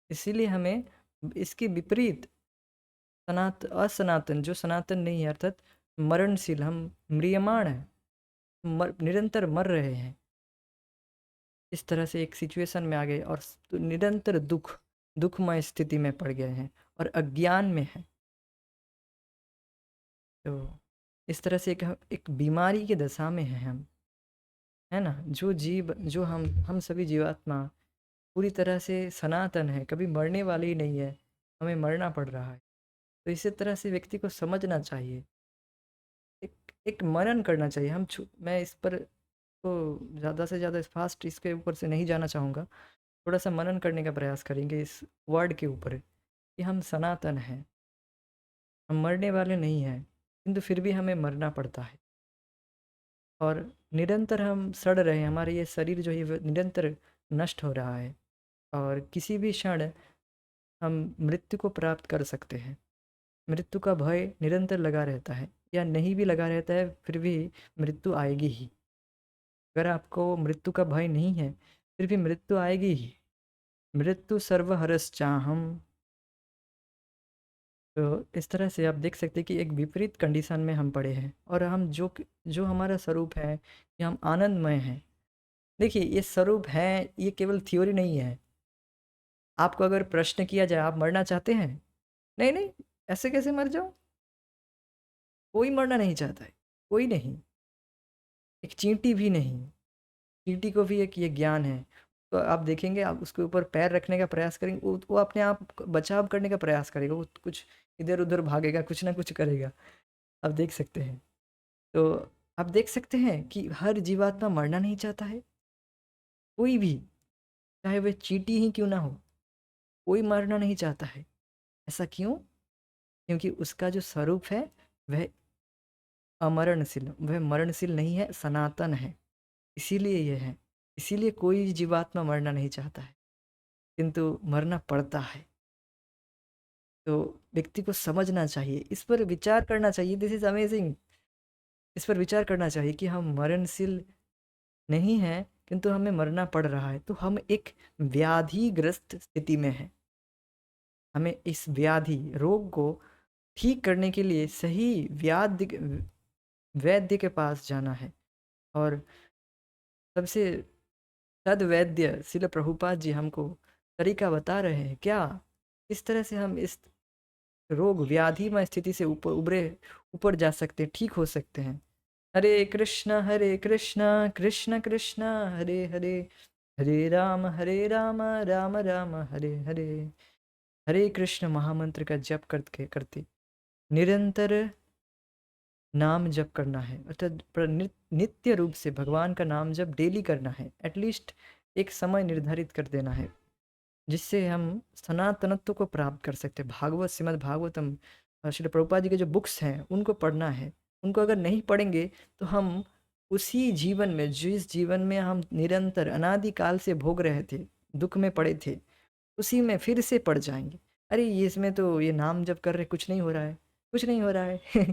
इसीलिए हमें इसके विपरीत असनातन, जो सनातन नहीं है, अर्थात मरणशील, हम म्रियमाण हैं, निरंतर मर रहे हैं, इस तरह से एक सिचुएशन में आ गए, और निरंतर दुखमय स्थिति में पड़ गए हैं, और अज्ञान में हैं। तो इस तरह से एक बीमारी की दशा में हैं हम, है ना? जो जीव, जो हम सभी जीवात्मा पूरी तरह से सनातन है, कभी मरने वाले ही नहीं है, हमें मरना पड़ रहा है। तो इसी तरह से व्यक्ति को समझना चाहिए, एक मनन करना चाहिए। मैं इस पर तो ज़्यादा से ज़्यादा फास्ट इसके ऊपर से नहीं जाना चाहूँगा। थोड़ा सा मनन करने का प्रयास करेंगे इस वर्ड के ऊपर, कि हम सनातन हैं, हम मरने वाले नहीं हैं, किंतु फिर भी हमें मरना पड़ता है, और निरंतर हम सड़ रहे हैं। हमारे ये शरीर जो है वो निरंतर नष्ट हो रहा है, और किसी भी क्षण हम मृत्यु को प्राप्त कर सकते हैं। मृत्यु का भय निरंतर लगा रहता है, या नहीं भी लगा रहता है फिर भी मृत्यु आएगी ही। अगर आपको मृत्यु का भय नहीं है, फिर भी मृत्यु आएगी ही। मृत्यु सर्वहरश्चाहम। तो इस तरह से आप देख सकते हैं कि एक विपरीत कंडीशन में हम पड़े हैं, और हम जो हमारा स्वरूप है, कि हम आनंदमय हैं। देखिए, ये स्वरूप है, ये केवल थ्योरी नहीं है। आपको अगर प्रश्न किया जाए, आप मरना चाहते हैं? नहीं नहीं, ऐसे कैसे मर जाओ? कोई मरना नहीं चाहता है, कोई नहीं, एक चींटी भी नहीं। चींटी को भी एक ये ज्ञान है। तो आप देखेंगे, आप उसके ऊपर पैर रखने का प्रयास करेंगे, वो अपने आप बचाव करने का प्रयास करेगा, वो कुछ इधर उधर भागेगा, कुछ ना कुछ करेगा। आप देख सकते हैं। तो आप देख सकते हैं कि हर जीवात्मा मरना नहीं चाहता है, कोई भी, चाहे वह चींटी ही क्यों ना हो, कोई मरना नहीं चाहता है। ऐसा क्यों? क्योंकि उसका जो स्वरूप है वह अमरणशील, वह मरणशील नहीं है, सनातन है। इसीलिए यह है, इसीलिए कोई जीवात्मा मरना नहीं चाहता है, किंतु मरना पड़ता है। तो व्यक्ति को समझना चाहिए, इस पर विचार करना चाहिए। This is amazing. इस पर विचार करना चाहिए कि हम मरणशील नहीं हैं, किंतु हमें मरना पड़ रहा है, तो हम एक व्याधिग्रस्त स्थिति में हैं। हमें इस व्याधि रोग को ठीक करने के लिए सही वैद्य के पास जाना है। और सबसे सद्वैद्य शिल प्रभुपाद जी हमको तरीका बता रहे हैं। क्या? इस तरह से हम इस रोग व्याधिमय स्थिति से ऊपर जा सकते हैं, ठीक हो सकते हैं। हरे कृष्णा कृष्ण कृष्ण हरे हरे, हरे राम राम राम हरे हरे। हरे कृष्ण महामंत्र का जप करते करते निरंतर नाम जप करना है, अर्थात नित्य रूप से भगवान का नाम जप डेली करना है। एटलीस्ट एक समय निर्धारित कर देना है, जिससे हम सनातनत्व को प्राप्त कर सकते हैं। भागवत, श्रीमद् भागवतम, श्री प्रभुपाद जी के जो बुक्स हैं उनको पढ़ना है। उनको अगर नहीं पढ़ेंगे तो हम उसी जीवन में, जिस जीवन में हम निरंतर अनादिकाल से भोग रहे थे, दुख में पड़े थे, उसी में फिर से पड़ जाएंगे। अरे ये इसमें तो ये नाम जप कर रहे, कुछ नहीं हो रहा है, कुछ नहीं हो रहा है।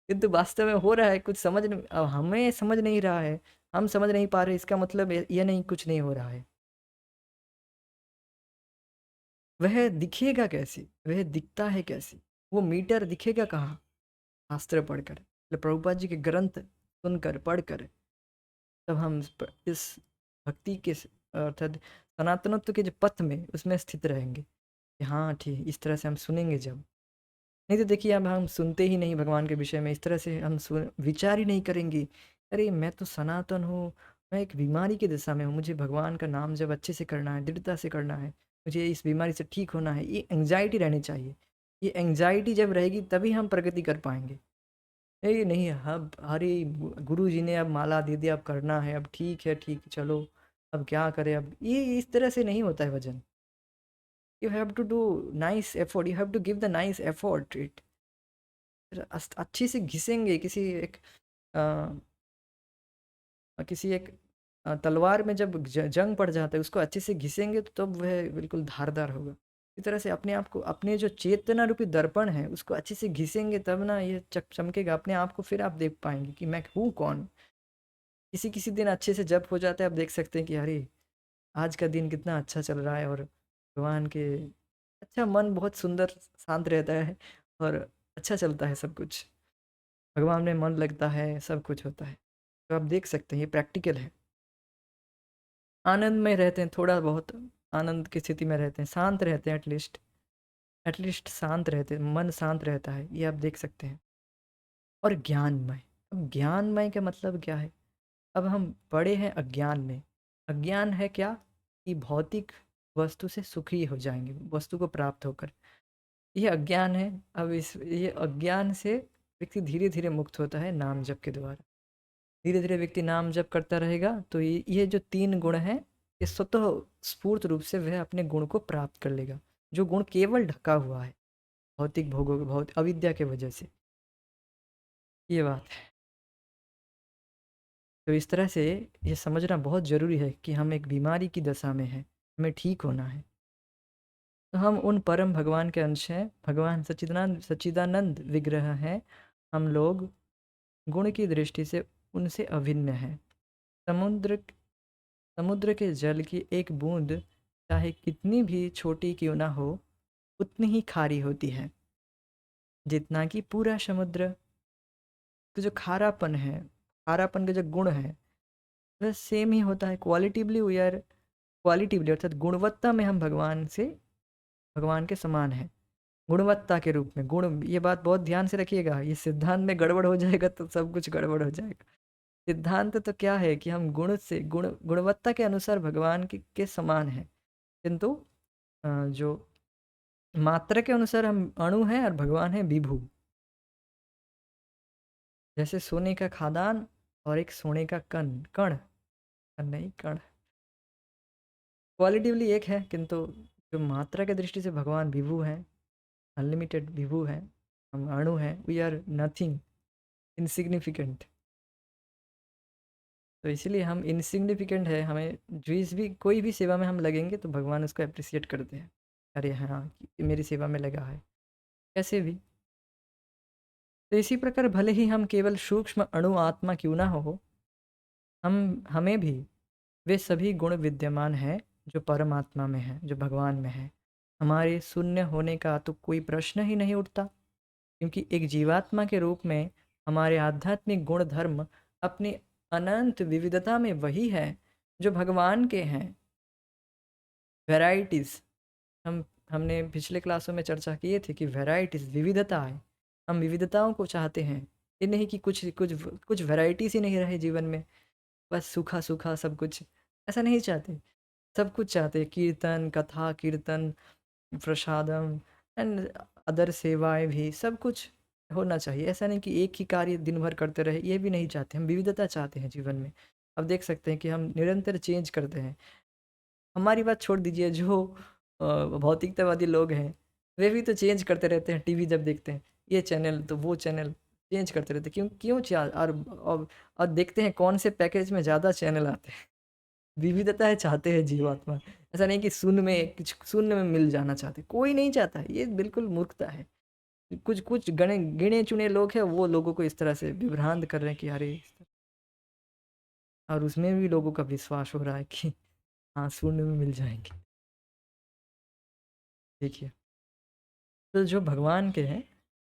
किंतु वास्तव में हो रहा है, कुछ समझ नहीं, अब हमें समझ नहीं रहा है, हम समझ नहीं पा रहे, इसका मतलब ये नहीं कुछ नहीं हो रहा है। वह दिखेगा कैसे? वह दिखता है कैसे? वो मीटर दिखेगा कहाँ? शास्त्र पढ़कर, प्रभुपाद जी के ग्रंथ सुनकर, पढ़कर, तब हम इस भक्ति के अर्थात सनातनत्व के जो पथ में, उसमें स्थित रहेंगे। कि हाँ ठीक, इस तरह से हम सुनेंगे जब। नहीं तो देखिए, अब हम सुनते ही नहीं भगवान के विषय में, इस तरह से हम विचार ही नहीं करेंगे। अरे मैं तो सनातन हूँ, मैं एक बीमारी की दशा में हूँ, मुझे भगवान का नाम जब अच्छे से करना है, दृढ़ता से करना है, मुझे इस बीमारी से ठीक होना है, ये एंग्जाइटी रहनी चाहिए। ये एंग्जाइटी जब रहेगी तभी हम प्रगति कर पाएंगे। ये नहीं, अब अरे गुरु जी ने अब माला दे दिया, अब करना है, अब ठीक है, ठीक चलो, अब क्या करें, अब ये इस तरह से नहीं होता है भजन। You have to do nice effort, you have to give the nice effort it. अच्छी से घिसेंगे किसी एक अ, किसी एक तलवार में जब जंग पड़ जाता है, उसको अच्छे से घिसेंगे तो तब वह बिल्कुल धारदार होगा। इस तरह से अपने आप को, अपने जो चेतना रूपी दर्पण है उसको अच्छे से घिसेंगे तब ना ये चमकेगा अपने आप को, फिर आप देख पाएंगे कि मैं हूँ कौन। किसी किसी दिन अच्छे से जप हो जाता है, आप देख सकते हैं कि अरे आज का दिन कितना अच्छा चल रहा है, और भगवान के अच्छा, मन बहुत सुंदर शांत रहता है, और अच्छा चलता है सब कुछ, भगवान में मन लगता है, सब कुछ होता है। तो आप देख सकते हैं ये प्रैक्टिकल है। आनंद में रहते हैं, थोड़ा बहुत आनंद की स्थिति में रहते हैं, शांत रहते हैं, एटलीस्ट शांत रहते हैं, मन शांत रहता है, ये आप देख सकते हैं। और ज्ञानमय, अब ज्ञानमय का मतलब क्या है? अब हम पड़े हैं अज्ञान में। अज्ञान है क्या? कि भौतिक वस्तु से सुखी हो जाएंगे वस्तु को प्राप्त होकर, ये अज्ञान है। अब इस ये अज्ञान से व्यक्ति धीरे धीरे मुक्त होता है नाम जप के द्वारा। धीरे धीरे व्यक्ति नाम जप करता रहेगा तो ये जो तीन गुण हैं, ये स्वतः स्फूर्त रूप से वह अपने गुण को प्राप्त कर लेगा, जो गुण केवल ढका हुआ है भौतिक भोगों, बहुत अविद्या के वजह से। ये बात है। तो इस तरह से ये समझना बहुत ज़रूरी है कि हम एक बीमारी की दशा में हैं, हमें ठीक होना है। तो हम उन परम भगवान के अंश हैं, भगवान सच्चिदानंद सच्चिदानंद विग्रह हैं। हम लोग गुण की दृष्टि से उनसे अभिन्न हैं। समुद्र समुद्र के जल की एक बूंद चाहे कितनी भी छोटी क्यों ना हो, उतनी ही खारी होती है जितना कि पूरा समुद्र। तो जो खारापन है, खारापन का जो गुण है, वह सेम ही होता है क्वालिटिवली। वी आर क्वालिटिवली अर्थात गुणवत्ता में हम भगवान से, भगवान के समान हैं गुणवत्ता के रूप में। गुण, ये बात बहुत ध्यान से रखिएगा, ये सिद्धांत में गड़बड़ हो जाएगा तो सब कुछ गड़बड़ हो जाएगा। सिद्धांत तो क्या है कि हम गुण से, गुणवत्ता के अनुसार भगवान के समान हैं, किंतु जो मात्रा के अनुसार हम अणु हैं और भगवान है विभु। जैसे सोने का खादान और एक सोने का कण कण नहीं, कण क्वालिटिवली एक है, किंतु जो मात्रा के दृष्टि से भगवान विभु हैं, अनलिमिटेड विभु हैं, हम अणु हैं, वी आर नथिंग, इनसिग्निफिकेंट। तो इसीलिए हम इनसिग्निफिकेंट है, हमें जिस भी कोई भी सेवा में हम लगेंगे तो भगवान उसको अप्रिसिएट करते हैं, अरे हाँ ये मेरी सेवा में लगा है, कैसे भी। तो इसी प्रकार भले ही हम केवल सूक्ष्म अणु आत्मा क्यों ना हो, हमें भी वे सभी गुण विद्यमान हैं जो परमात्मा में हैं, जो भगवान में हैं। हमारे शून्य होने का तो कोई प्रश्न ही नहीं उठता, क्योंकि एक जीवात्मा के रूप में हमारे आध्यात्मिक गुण धर्म अपनी अनंत विविधता में वही है जो भगवान के हैं। वैराइटीज़, हमने पिछले क्लासों में चर्चा किए थे कि वैराइटीज़ विविधता है, हम विविधताओं को चाहते हैं। ये नहीं कि कुछ कुछ कुछ वैराइटीज़ ही नहीं रहे जीवन में, बस सूखा सूखा सब कुछ, ऐसा नहीं चाहते। सब कुछ चाहते हैं, कीर्तन, कथा कीर्तन, प्रसादम एंड अदर सेवाएं भी, सब कुछ होना चाहिए। ऐसा नहीं कि एक ही कार्य दिन भर करते रहे, ये भी नहीं चाहते। हम विविधता चाहते हैं जीवन में। अब देख सकते हैं कि हम निरंतर चेंज करते हैं। हमारी बात छोड़ दीजिए, जो भौतिकतावादी लोग हैं, वे भी तो चेंज करते रहते हैं। टीवी जब देखते हैं, ये चैनल तो वो चैनल चेंज करते रहते हैं। क्यों क्यों और देखते हैं कौन से पैकेज में ज़्यादा चैनल आते हैं। विविधता चाहते हैं जीवात्मा। ऐसा नहीं कि शून्य में, कुछ शून्य में मिल जाना चाहते, कोई नहीं चाहता है, ये बिल्कुल मूर्खता है। कुछ कुछ गणे गिने चुने लोग हैं, वो लोगों को इस तरह से विभ्रांत कर रहे हैं कि अरे और उसमें भी लोगों का विश्वास हो रहा है कि हाँ शून्य में मिल जाएंगे। देखिए, तो जो भगवान के हैं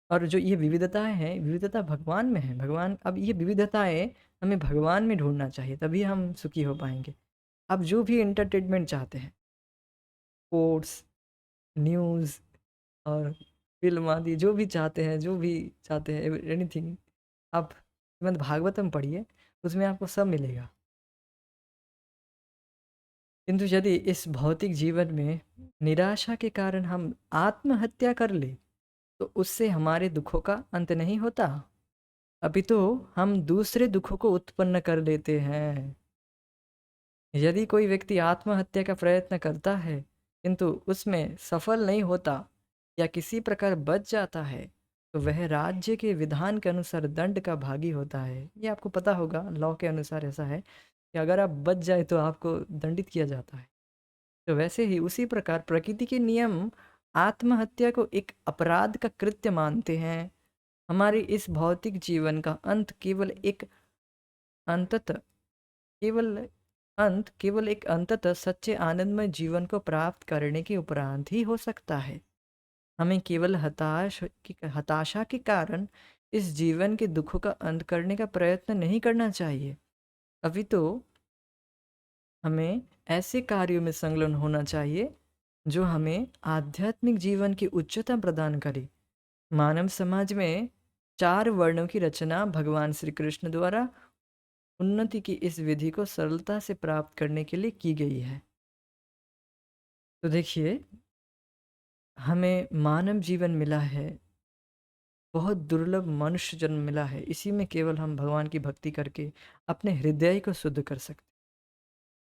और जो ये विविधताएं हैं, विविधता भगवान में है। भगवान, अब ये विविधताएं हमें भगवान में ढूंढना चाहिए, तभी हम सुखी हो पाएंगे। अब जो भी एंटरटेनमेंट चाहते हैं, स्पोर्ट्स, न्यूज़ और फ़िल्म आदि जो भी चाहते हैं, जो भी चाहते हैं एनीथिंग आप श्रीमद् भागवतम पढ़िए, उसमें आपको सब मिलेगा। किंतु यदि इस भौतिक जीवन में निराशा के कारण हम आत्महत्या कर लें, तो उससे हमारे दुखों का अंत नहीं होता, अपितु हम दूसरे दुखों को उत्पन्न कर लेते हैं। यदि कोई व्यक्ति आत्महत्या का प्रयत्न करता है, किंतु उसमें सफल नहीं होता या किसी प्रकार बच जाता है, तो वह राज्य के विधान के अनुसार दंड का भागी होता है। ये आपको पता होगा, लॉ के अनुसार ऐसा है कि अगर आप बच जाए तो आपको दंडित किया जाता है। तो वैसे ही उसी प्रकार प्रकृति के नियम आत्महत्या को एक अपराध का कृत्य मानते हैं। हमारे इस भौतिक जीवन का अंत अंततः केवल केवल एक अंततः सच्चे आनंदमय जीवन को प्राप्त करने के उपरांत ही हो सकता है। हमें केवल हताशा के कारण इस जीवन के दुखों का अंत करने का प्रयत्न नहीं करना चाहिए, अभी तो हमें ऐसे कार्यों में संलग्न होना चाहिए जो हमें आध्यात्मिक जीवन की उच्चता प्रदान करे। मानव समाज में 4 वर्णों की रचना भगवान श्री कृष्ण द्वारा उन्नति की इस विधि को सरलता से प्राप्त करने के लिए की गई है। तो देखिए, हमें मानव जीवन मिला है, बहुत दुर्लभ मनुष्य जन्म मिला है, इसी में केवल हम भगवान की भक्ति करके अपने हृदय को शुद्ध कर सकते।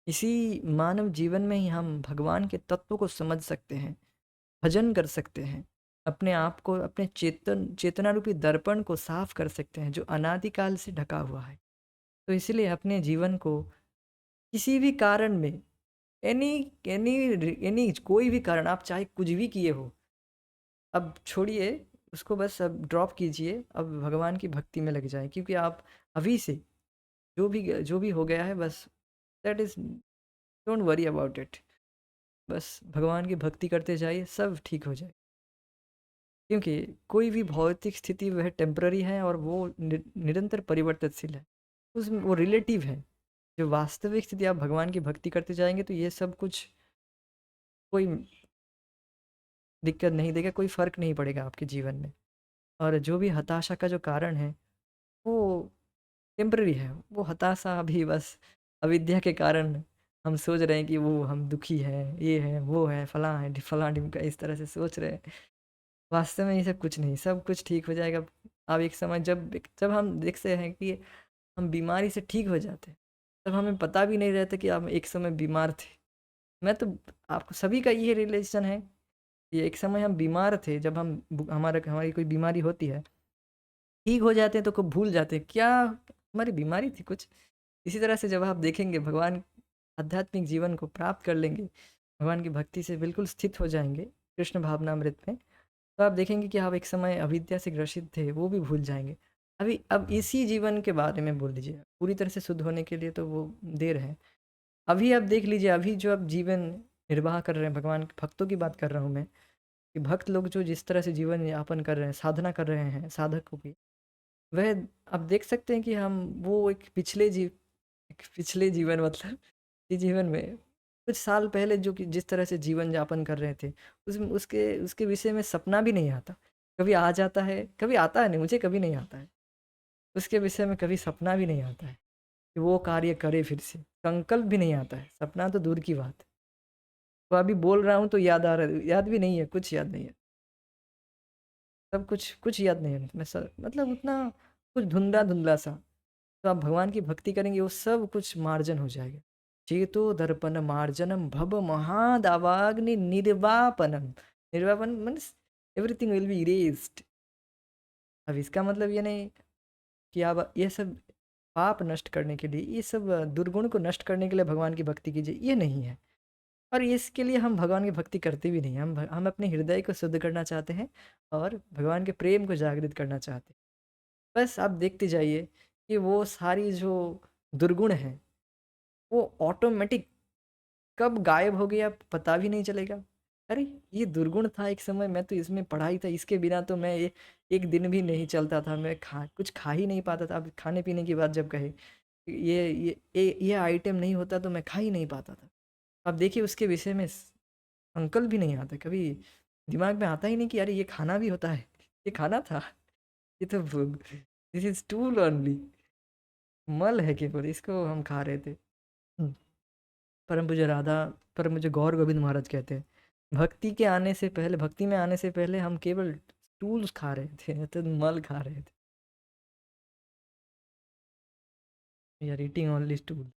इसी मानव जीवन में ही हम भगवान के तत्व को समझ सकते हैं, भजन कर सकते हैं, अपने आप को, अपने चेतना रूपी दर्पण को साफ कर सकते हैं जो अनादिकाल से ढका हुआ है। तो इसलिए अपने जीवन को किसी भी कारण में, एनी एनी एनी कोई भी कारण, आप चाहे कुछ भी किए हो, अब छोड़िए उसको, बस अब ड्रॉप कीजिए, अब भगवान की भक्ति में लग जाएं, क्योंकि आप अभी से जो भी हो गया है, बस that is, don't worry about it. बस भगवान की भक्ति करते जाइए, सब ठीक हो जाए। क्योंकि कोई भी भौतिक स्थिति वह टेम्पररी है और वो निरंतर परिवर्तनशील है, उसमें वो रिलेटिव है। जो वास्तविक स्थिति, आप भगवान की भक्ति करते जाएंगे तो ये सब कुछ कोई दिक्कत नहीं देगा, कोई फ़र्क नहीं पड़ेगा आपके जीवन में। और जो भी हताशा का जो कारण है, वो टेम्पररी है। वो हताशा अभी बस अविद्या के कारण हम सोच रहे हैं कि वो हम दुखी हैं, ये है, वो है, फलाँ है, फलाँ ढिमका, इस तरह से सोच रहे हैं। वास्तव में ये सब कुछ नहीं, सब कुछ ठीक हो जाएगा। अब एक समय जब जब हम देखते हैं कि हम बीमारी से ठीक हो जाते हैं, तब हमें पता भी नहीं रहता कि हम एक समय बीमार थे। मैं तो, आपको सभी का ये रिलेशन है, ये एक समय हम बीमार थे, जब हमारी कोई बीमारी होती है, ठीक हो जाते हैं तो को भूल जाते हैं क्या हमारी बीमारी थी कुछ। इसी तरह से जब आप देखेंगे भगवान, आध्यात्मिक जीवन को प्राप्त कर लेंगे, भगवान की भक्ति से बिल्कुल स्थित हो जाएंगे कृष्ण भावनामृत में, तो आप देखेंगे कि आप एक समय अविद्या से ग्रसित थे, वो भी भूल जाएंगे। अभी अब इसी जीवन के बारे में बोल लीजिए, पूरी तरह से शुद्ध होने के लिए तो वो देर है। अभी आप देख लीजिए, अभी जो आप जीवन निर्वाह कर रहे हैं, भगवान के भक्तों की बात कर रहा हूँ मैं, कि भक्त लोग जो जिस तरह से जीवन यापन कर रहे हैं, साधना कर रहे हैं, साधक को भी, वह आप देख सकते हैं कि हम वो एक पिछले जीवन, मतलब इस जीवन में कुछ साल पहले जो कि जिस तरह से जीवन यापन कर रहे थे, उसमें उसके उसके विषय में सपना भी नहीं आता। कभी आ जाता है, कभी आता है नहीं, मुझे कभी नहीं आता है। उसके विषय में कभी सपना भी नहीं आता है कि वो कार्य करे फिर से, संकल्प भी नहीं आता है, सपना तो दूर की बात है। तो अभी बोल रहा हूँ तो याद आ रहा है, याद भी नहीं है, कुछ याद नहीं है, सब कुछ कुछ याद नहीं है, मैं सर मतलब उतना कुछ धुंधला धुंधला सा। तो आप भगवान की भक्ति करेंगे, वो सब कुछ मार्जन हो जाएगा। चेतो दर्पण मार्जनम भव महादावाग्नि निर्वापनम। निर्वापन means everything will be erased. अब इसका मतलब ये नहीं कि आप ये सब पाप नष्ट करने के लिए, ये सब दुर्गुण को नष्ट करने के लिए भगवान की भक्ति कीजिए, ये नहीं है। और इसके लिए हम भगवान की भक्ति करते भी नहीं, हम अपने हृदय को शुद्ध करना चाहते हैं और भगवान के प्रेम को जागृत करना चाहते हैं। बस आप देखते जाइए कि वो सारी जो दुर्गुण हैं, वो ऑटोमेटिक कब गायब हो गया पता भी नहीं चलेगा। अरे! ये दुर्गुण था एक समय, मैं तो इसमें पड़ा ही था, इसके बिना तो मैं ए एक दिन भी नहीं चलता था, मैं कुछ खा ही नहीं पाता था। अब खाने-पीने की बात जब कहे, ये आइटम नहीं होता तो मैं खा ही नहीं पाता था। अब देखिए उसके विषय में अंकल भी नहीं आता कभी, दिमाग में आता ही नहीं कि अरे ये खाना भी होता है, ये खाना था, ये तो दिस इज टूल ओनली, मल है केवल, इसको हम खा रहे थे। हम्म, परम पूज्य राधा, परम पूज्य गौर गोविंद महाराज कहते हैं, भक्ति के आने से पहले, भक्ति में आने से पहले हम केवल टूल्स खा रहे थे, तो मल खा रहे थे, we are eating only stool.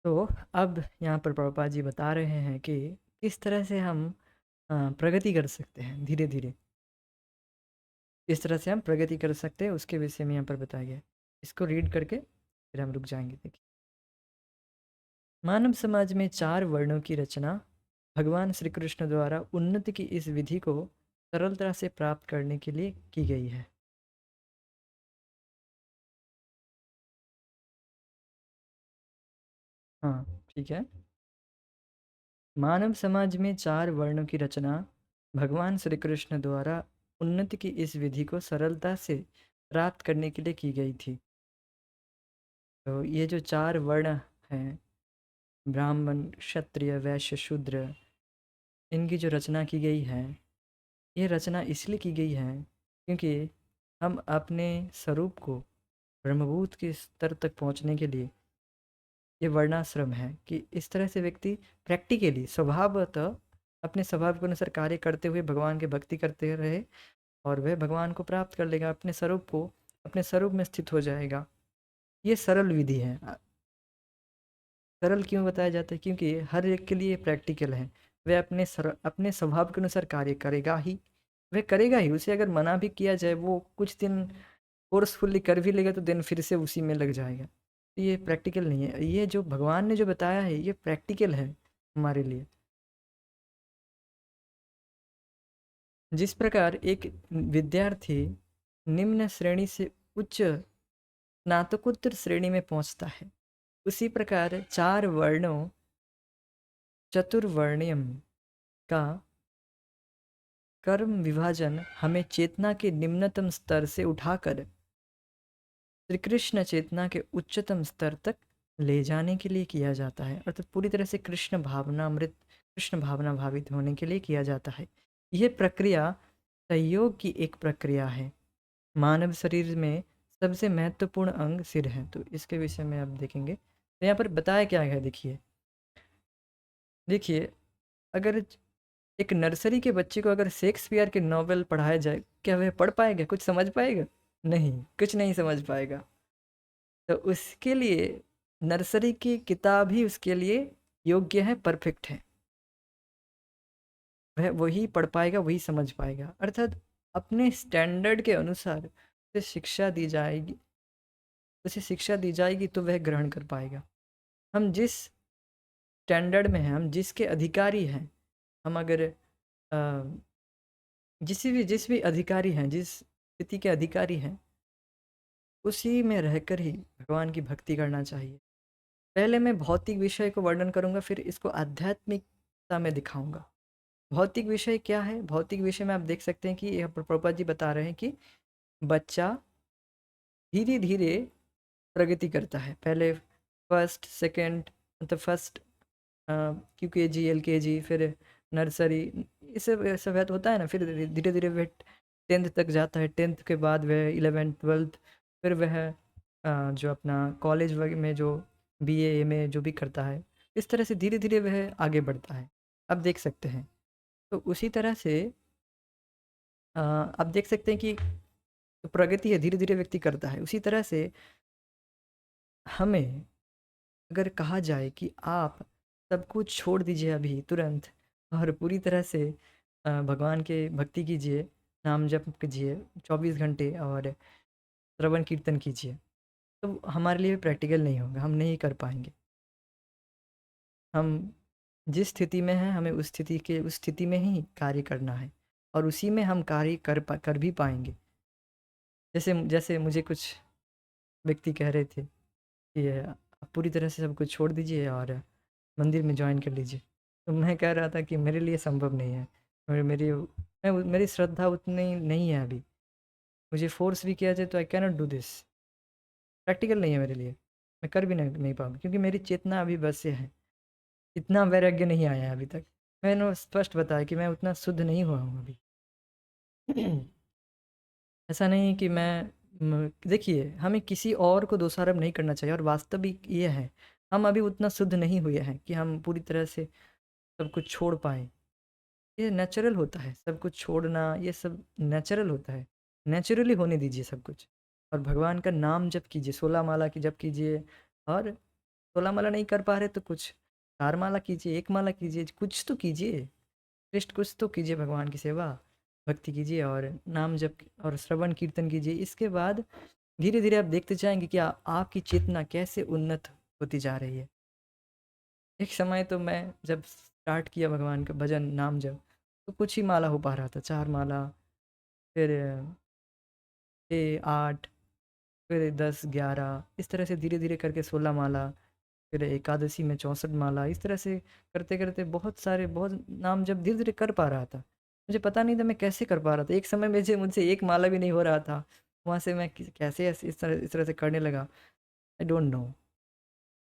तो अब यहाँ पर प्रभुपाद जी बता रहे हैं कि किस तरह से हम प्रगति कर सकते हैं धीरे धीरे, किस तरह से हम प्रगति कर सकते हैं उसके विषय में यहाँ पर बताया गया है। इसको रीड करके फिर हम रुक जाएंगे। देखिए, मानव समाज में 4 वर्णों की रचना भगवान श्री कृष्ण द्वारा उन्नति की इस विधि को सरलता से प्राप्त करने के लिए की गई है। हाँ, ठीक है। मानव समाज में 4 वर्णों की रचना भगवान श्री कृष्ण द्वारा उन्नति की इस विधि को सरलता से प्राप्त करने के लिए की गई थी। तो ये जो 4 वर्ण हैं, ब्राह्मण, क्षत्रिय, वैश्य, शूद्र, इनकी जो रचना की गई है, ये रचना इसलिए की गई है क्योंकि हम अपने स्वरूप को ब्रह्मभूत के स्तर तक पहुंचने के लिए ये वर्णाश्रम है कि इस तरह से व्यक्ति प्रैक्टिकली स्वभावतः अपने स्वभाव के अनुसार कार्य करते हुए भगवान की भक्ति करते रहे, और वह भगवान को प्राप्त कर लेगा, अपने स्वरूप को, अपने स्वरूप में स्थित हो जाएगा। ये सरल विधि है। सरल क्यों बताया जाता है? क्योंकि हर एक के लिए प्रैक्टिकल है। वह अपने स्वभाव के अनुसार कार्य करेगा ही, वह करेगा ही। उसे अगर मना भी किया जाए, वो कुछ दिन फोर्सफुली कर भी लेगा तो दिन फिर से उसी में लग जाएगा। तो ये प्रैक्टिकल नहीं है। ये जो भगवान ने जो बताया है ये प्रैक्टिकल है हमारे लिए। जिस प्रकार एक विद्यार्थी निम्न श्रेणी से उच्च स्नातकोत्तर श्रेणी में पहुंचता है, उसी प्रकार 4 वर्णों चतुर्वर्ण्यम का कर्म विभाजन हमें चेतना के निम्नतम स्तर से उठाकर श्री कृष्ण चेतना के उच्चतम स्तर तक ले जाने के लिए किया जाता है, अर्थात पूरी तरह से कृष्ण भावना अमृत, कृष्ण भावना भावित होने के लिए किया जाता है। यह प्रक्रिया सहयोग की एक प्रक्रिया है। मानव शरीर में सबसे महत्वपूर्ण अंग सिर है, तो इसके विषय में आप देखेंगे। तो यहाँ पर बताया क्या है, देखिए। देखिए, अगर एक नर्सरी के बच्चे को अगर शेक्सपियर के नॉवेल पढ़ाया जाए, क्या वह पढ़ पाएगा? कुछ समझ पाएगा? नहीं, कुछ नहीं समझ पाएगा। तो उसके लिए नर्सरी की किताब ही उसके लिए योग्य है, परफेक्ट है। वह वही पढ़ पाएगा, वही समझ पाएगा। अर्थात अपने स्टैंडर्ड के अनुसार उसे शिक्षा दी जाएगी तो वह ग्रहण कर पाएगा। हम जिस स्टैंडर्ड में हैं, हम जिसके अधिकारी हैं, हम अगर जिस भी अधिकारी हैं, जिस स्थिति के अधिकारी हैं, उसी में रहकर ही भगवान की भक्ति करना चाहिए। पहले मैं भौतिक विषय को वर्णन करूंगा, फिर इसको आध्यात्मिकता में दिखाऊंगा। भौतिक विषय क्या है? भौतिक विषय में आप देख सकते हैं कि यहाँ पर प्रभुपाद जी बता रहे हैं कि बच्चा धीरे धीरे प्रगति करता है। पहले फर्स्ट, सेकंड, मतलब फर्स्ट QKG, LKG, फिर नर्सरी, ये सब है तो होता है ना। फिर धीरे धीरे वह 10th तक जाता है, 10th के बाद वह 11th 12th, फिर वह जो अपना कॉलेज में जो BA MA जो भी करता है, इस तरह से धीरे धीरे वह आगे बढ़ता है। आप देख सकते हैं। तो उसी तरह से आप देख सकते हैं कि जो प्रगति है धीरे धीरे व्यक्ति करता है। उसी तरह से हमें अगर कहा जाए कि आप सब कुछ छोड़ दीजिए अभी तुरंत, और पूरी तरह से भगवान के भक्ति कीजिए, नाम जप कीजिए 24 घंटे, और श्रवण कीर्तन कीजिए, तो हमारे लिए प्रैक्टिकल नहीं होगा, हम नहीं कर पाएंगे। हम जिस स्थिति में हैं, हमें उस स्थिति में ही कार्य करना है, और उसी में हम कार्य कर भी पाएंगे। जैसे जैसे मुझे कुछ व्यक्ति कह रहे थे कि आप पूरी तरह से सब कुछ छोड़ दीजिए और मंदिर में ज्वाइन कर लीजिए। तो मैं कह रहा था कि मेरे लिए संभव नहीं है। मेरी श्रद्धा उतनी नहीं है अभी। मुझे फ़ोर्स भी किया जाए तो I cannot do this. Practical नहीं है मेरे लिए। मैं कर भी नहीं पाऊँगा क्योंकि मेरी चेतना अभी बस से है। इतना वैराग्य नहीं आया है अभी तक। मैंने स्पष्ट बताया कि मैं उतना शुद्ध नहीं हुआ हूँ अभी। ऐसा नहीं कि मैं देखिए, हमें किसी और को दोषारोप नहीं करना चाहिए और वास्तविक ये है, हम अभी उतना शुद्ध नहीं हुए हैं कि हम पूरी तरह से सब कुछ छोड़ पाएँ। ये नेचुरल होता है, सब कुछ छोड़ना ये सब नेचुरल होता है। नेचुरली होने दीजिए सब कुछ और भगवान का नाम जप कीजिए, 16 माला की जप कीजिए और 16 माला नहीं कर पा रहे तो कुछ 4 माला कीजिए, 1 माला कीजिए, कुछ तो कीजिए। एटलीस्ट कुछ तो कीजिए, भगवान की सेवा, भक्ति कीजिए और नाम जप और श्रवण कीर्तन कीजिए। इसके बाद धीरे-धीरे आप देखते जाएँगे कि आपकी चेतना कैसे उन्नत होती जा रही है। एक समय तो मैं जब स्टार्ट किया भगवान का भजन, नाम जप, तो कुछ ही माला हो पा रहा था, 4 माला, फिर 6, 8, फिर 10, 11 इस तरह से धीरे-धीरे करके 16 माला, फिर एकादशी में 64 माला, इस तरह से करते-करते बहुत सारे बहुत नाम जप धीरे-धीरे कर पा रहा था। मुझे पता नहीं था मैं कैसे कर पा रहा था। एक समय मुझसे 1 माला भी नहीं हो रहा था। वहाँ से मैं कैसे ऐसे इस तरह से करने लगा, आई डोंट नो।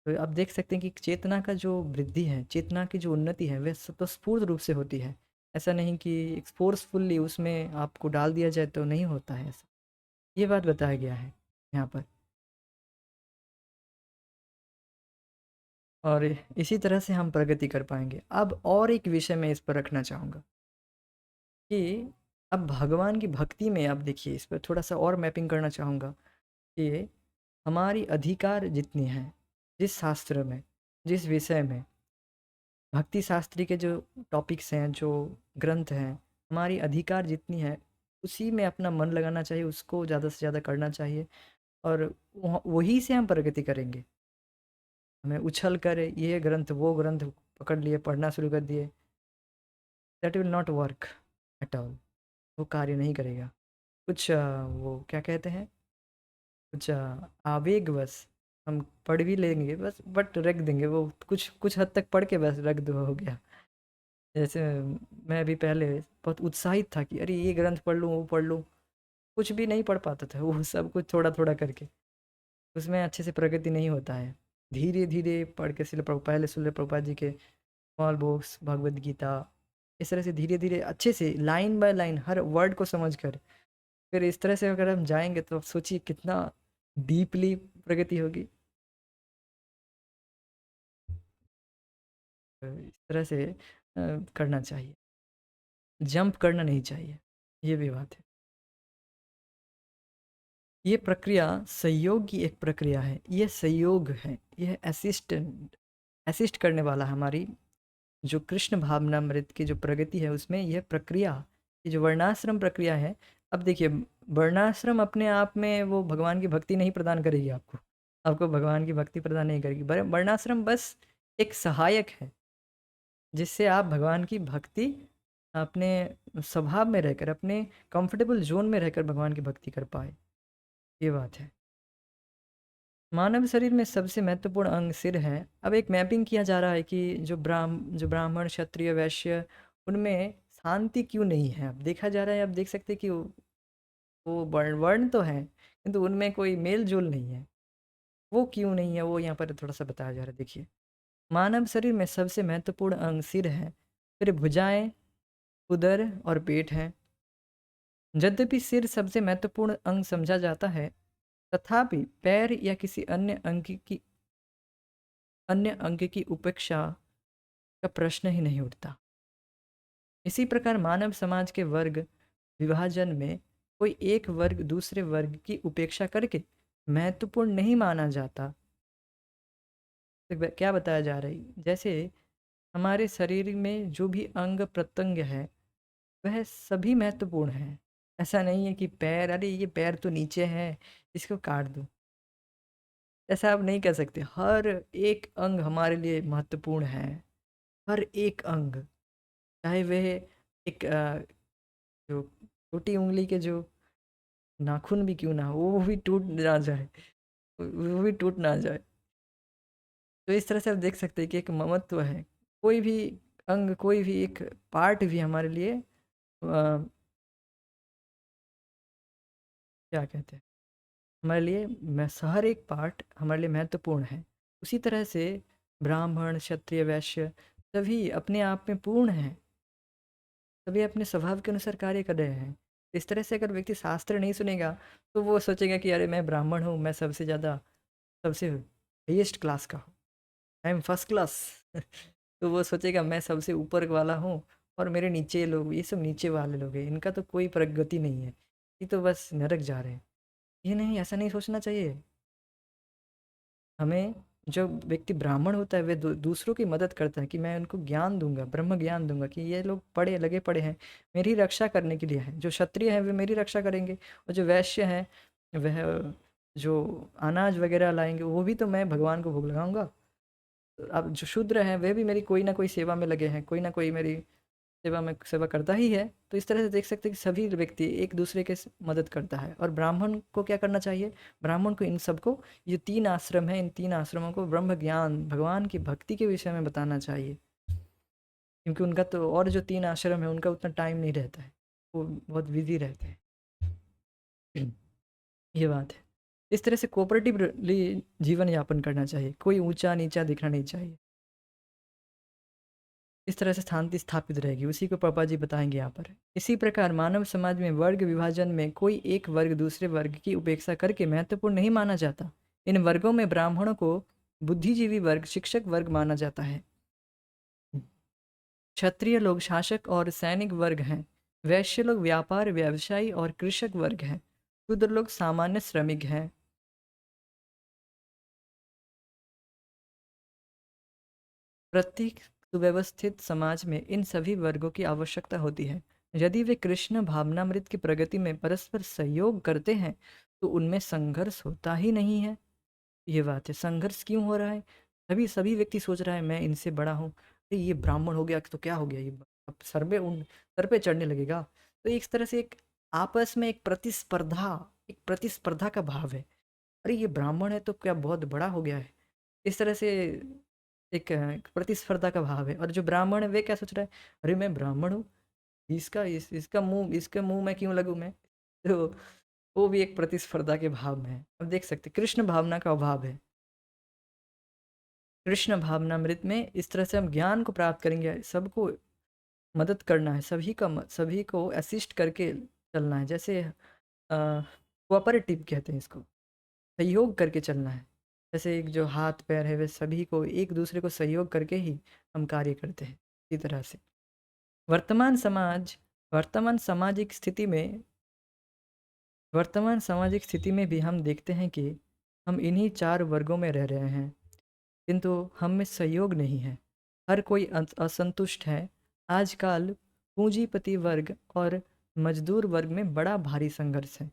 तो आप देख सकते हैं कि चेतना का जो वृद्धि है, चेतना की जो उन्नति है, वह स्वतःस्फूर्त रूप से होती है। ऐसा नहीं कि फ़ोर्सफुली उसमें आपको डाल दिया जाए तो नहीं होता है ऐसा। ये बात बताया गया है यहाँ पर। और इसी तरह से हम प्रगति कर पाएँगे। अब और एक विषय मैं इस पर रखना चाहूँगा कि अब भगवान की भक्ति में आप देखिए, इस पर थोड़ा-सा और मैपिंग करना चाहूँगा कि हमारी अधिकार जितनी हैं, जिस शास्त्र में, जिस विषय में भक्ति शास्त्री के जो टॉपिक्स हैं, जो ग्रंथ हैं, हमारी अधिकार जितनी है, उसी में अपना मन लगाना चाहिए, उसको ज़्यादा से ज़्यादा करना चाहिए और वहीं से हम प्रगति करेंगे। हमें उछल कर ये ग्रंथ, वो ग्रंथ पकड़ लिए, पढ़ना शुरू कर दिए, that will not work at all. वो कार्य नहीं करेगा। कुछ वो क्या कहते हैं, कुछ आवेगवश हम पढ़ भी लेंगे बस बट रख देंगे वो, कुछ कुछ हद तक पढ़ के बस रख दो, हो गया। जैसे मैं भी पहले बहुत उत्साहित था कि अरे ये ग्रंथ पढ़ लूँ, वो पढ़ लूँ, कुछ भी नहीं पढ़ पाता था, वो सब कुछ थोड़ा-थोड़ा करके। उसमें अच्छे से प्रगति नहीं होता है। धीरे-धीरे पढ़ के पहले शिल प्रभुपाद जी के स्मॉल बुक्स, भगवद गीता, इस तरह से धीरे-धीरे अच्छे से line by line her word को समझ कर, फिर इस तरह से अगर हम जाएँगे तो आप सोचिए कितना डीपली प्रगति होगी। इस तरह से करना चाहिए। जंप करना नहीं चाहिए, ये भी बात है। ये प्रक्रिया सहयोग की एक प्रक्रिया है, ये सहयोग है, ये असिस्ट करने वाला हमारी जो कृष्ण भावनामृत की जो प्रगति है उसमें यह प्रक्रिया, ये जो वर्णाश्रम प्रक्रिया है। अब देखिए, वर्णाश्रम अपने आप में वो भगवान की भक्ति नहीं प्रदान करेगी आपको, आपको भगवान की भक्ति प्रदान नहीं करेगी। वर्णाश्रम बस एक सहायक है जिससे आप भगवान की भक्ति अपने स्वभाव में रहकर, अपने कंफर्टेबल जोन में रहकर भगवान की भक्ति कर पाए, ये बात है। मानव शरीर में सबसे महत्वपूर्ण अंग सिर है। अब एक मैपिंग किया जा रहा है कि जो ब्राह्मण, क्षत्रिय, वैश्य, उनमें शांति क्यों नहीं है? अब देखा जा रहा है, आप देख सकते हैं कि वो वर्ण तो हैं, किंतु उनमें कोई मेल-जोल नहीं है। वो क्यों नहीं है, वो यहाँ पर थोड़ा-सा बताया जा रहा है, देखिए। मानव शरीर में सबसे महत्वपूर्ण अंग सिर है, फिर भुजाएँ, उदर और पेट हैं। यद्यपि सिर सबसे महत्वपूर्ण अंग समझा जाता है, तथापि पैर या किसी अन्य अंग की उपेक्षा का प्रश्न ही नहीं उठता। इसी प्रकार मानव समाज के वर्ग विभाजन में कोई एक वर्ग दूसरे वर्ग की उपेक्षा करके महत्वपूर्ण नहीं माना जाता। तो क्या बताया जा रहा है, जैसे हमारे शरीर में जो भी अंग प्रत्यंग है वह सभी महत्वपूर्ण है। ऐसा नहीं है कि पैर, अरे ये पैर तो नीचे है, इसको काट दो, ऐसा आप नहीं कह सकते। हर एक अंग हमारे लिए महत्वपूर्ण है, हर एक अंग, चाहे वह एक जो छोटी उँगली के जो नाखून भी क्यों ना हो, वो भी टूट ना जाए, वो भी टूट ना जाए। तो इस तरह से आप देख सकते हैं कि एक ममत्व है। कोई भी अंग, कोई भी एक पार्ट भी हमारे लिए क्या कहते हैं? हमारे लिए हर एक पार्ट हमारे लिए महत्वपूर्ण है। उसी तरह से ब्राह्मण, क्षत्रिय, वैश्य सभी अपने आप में पूर्ण हैं, सभी अपने स्वभाव के अनुसार कार्य कर रहे हैं। इस तरह से अगर व्यक्ति शास्त्र नहीं सुनेगा तो वो सोचेगा कि अरे मैं ब्राह्मण हूँ, मैं सबसे ज़्यादा, सबसे हाईएस्ट क्लास का हूँ, आई एम फर्स्ट क्लास। तो वो सोचेगा मैं सबसे ऊपर वाला हूँ और मेरे नीचे लोग, ये सब नीचे वाले लोग हैं, इनका तो कोई प्रगति नहीं है, ये तो बस नरक जा रहे हैं। ये नहीं, ऐसा नहीं सोचना चाहिए हमें। जो व्यक्ति ब्राह्मण होता है वह दूसरों की मदद करता है कि मैं उनको ज्ञान दूंगा, ब्रह्म ज्ञान दूंगा कि ये लोग पढ़े लगे पड़े हैं, मेरी रक्षा करने के लिए हैं। जो क्षत्रिय हैं वे मेरी रक्षा करेंगे, और जो वैश्य हैं वह जो अनाज वगैरह लाएंगे वो भी तो मैं भगवान को भोग लगाऊंगा। अब जो शूद्र हैं वे भी मेरी कोई ना कोई सेवा में लगे हैं, कोई ना कोई मेरी सेवा में सेवा करता ही है। तो इस तरह से देख सकते हैं कि सभी व्यक्ति एक दूसरे के मदद करता है। और ब्राह्मण को क्या करना चाहिए? ब्राह्मण को इन सबको, ये 3 आश्रम हैं, इन 3 आश्रमों को ब्रह्म ज्ञान, भगवान की भक्ति के विषय में बताना चाहिए। क्योंकि उनका तो, और जो 3 आश्रम है उनका उतना टाइम नहीं रहता है, वो बहुत बिज़ी रहते हैं। ये बात है। इस तरह से कोऑपरेटिवली जीवन यापन करना चाहिए, कोई ऊँचा-नीचा दिखना नहीं चाहिए। इस तरह से शांति स्थापित रहेगी, उसी को पापा जी बताएंगे यहाँ पर। इसी प्रकार मानव समाज में वर्ग विभाजन में कोई एक वर्ग दूसरे वर्ग की उपेक्षा करके महत्वपूर्ण नहीं माना जाता। इन वर्गों में ब्राह्मणों को बुद्धिजीवी वर्ग, शिक्षक वर्ग माना जाता है। क्षत्रिय लोग शासक और सैनिक वर्ग हैं। वैश्य लोग व्यापार, व्यवसायी और कृषक वर्ग हैं। शूद्र लोग सामान्य श्रमिक हैं। प्रत्येक सुव्यवस्थित समाज में इन सभी वर्गों की आवश्यकता होती है। यदि वे कृष्ण भावनामृत की प्रगति में परस्पर सहयोग करते हैं तो उनमें संघर्ष होता ही नहीं है। ये बात है, संघर्ष क्यों हो रहा है? तभी सभी व्यक्ति सोच रहा है मैं इनसे बड़ा हूँ, अरे ये ब्राह्मण हो गया तो क्या हो गया, ये अब सर पे चढ़ने लगेगा। तो एक तरह से एक आपस में एक प्रतिस्पर्धा का भाव है। अरे ये ब्राह्मण है तो क्या बहुत बड़ा हो गया है, इस तरह से एक प्रतिस्पर्धा का भाव है। और जो ब्राह्मण है वे क्या सोच रहा है, अरे मैं ब्राह्मण हूँ, इसका मुंह मैं क्यों लगूं मैं। तो वो भी एक प्रतिस्पर्धा के भाव में है। अब देख सकते कृष्ण भावना का अभाव है। कृष्ण भावनामृत में इस तरह से हम ज्ञान को प्राप्त करेंगे, सबको मदद करना है, सभी को असिस्ट करके चलना है। जैसे कोऑपरेटिव कहते हैं इसको, सहयोग करके चलना है। जैसे एक जो हाथ पैर है वे सभी को एक दूसरे को सहयोग करके ही हम कार्य करते हैं। इसी तरह से वर्तमान समाज वर्तमान सामाजिक स्थिति में वर्तमान सामाजिक स्थिति में भी हम देखते हैं कि हम इन्हीं 4 वर्गों में रह रहे हैं, किंतु हम में सहयोग नहीं है। हर कोई असंतुष्ट है। आजकल पूंजीपति वर्ग और मजदूर वर्ग में बड़ा भारी संघर्ष है,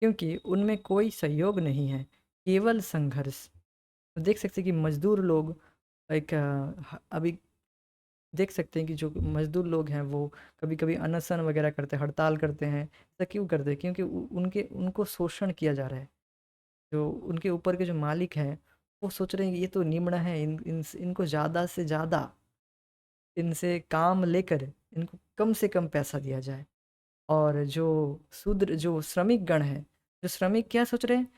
क्योंकि उनमें कोई सहयोग नहीं है, केवल संघर्ष। तो देख सकते हैं कि मजदूर लोग अभी देख सकते हैं कि जो मजदूर लोग हैं वो कभी कभी अनशन वगैरह करते हैं, हड़ताल करते हैं। ऐसा क्यों करते हैं? क्योंकि उनके उनको शोषण किया जा रहा है। जो उनके ऊपर के जो मालिक हैं वो सोच रहे हैं कि ये तो निम्न है, इनको ज़्यादा से ज़्यादा इनसे काम लेकर इनको कम से कम पैसा दिया जाए। और जो श्रमिक गण है, जो श्रमिक क्या सोच रहे हैं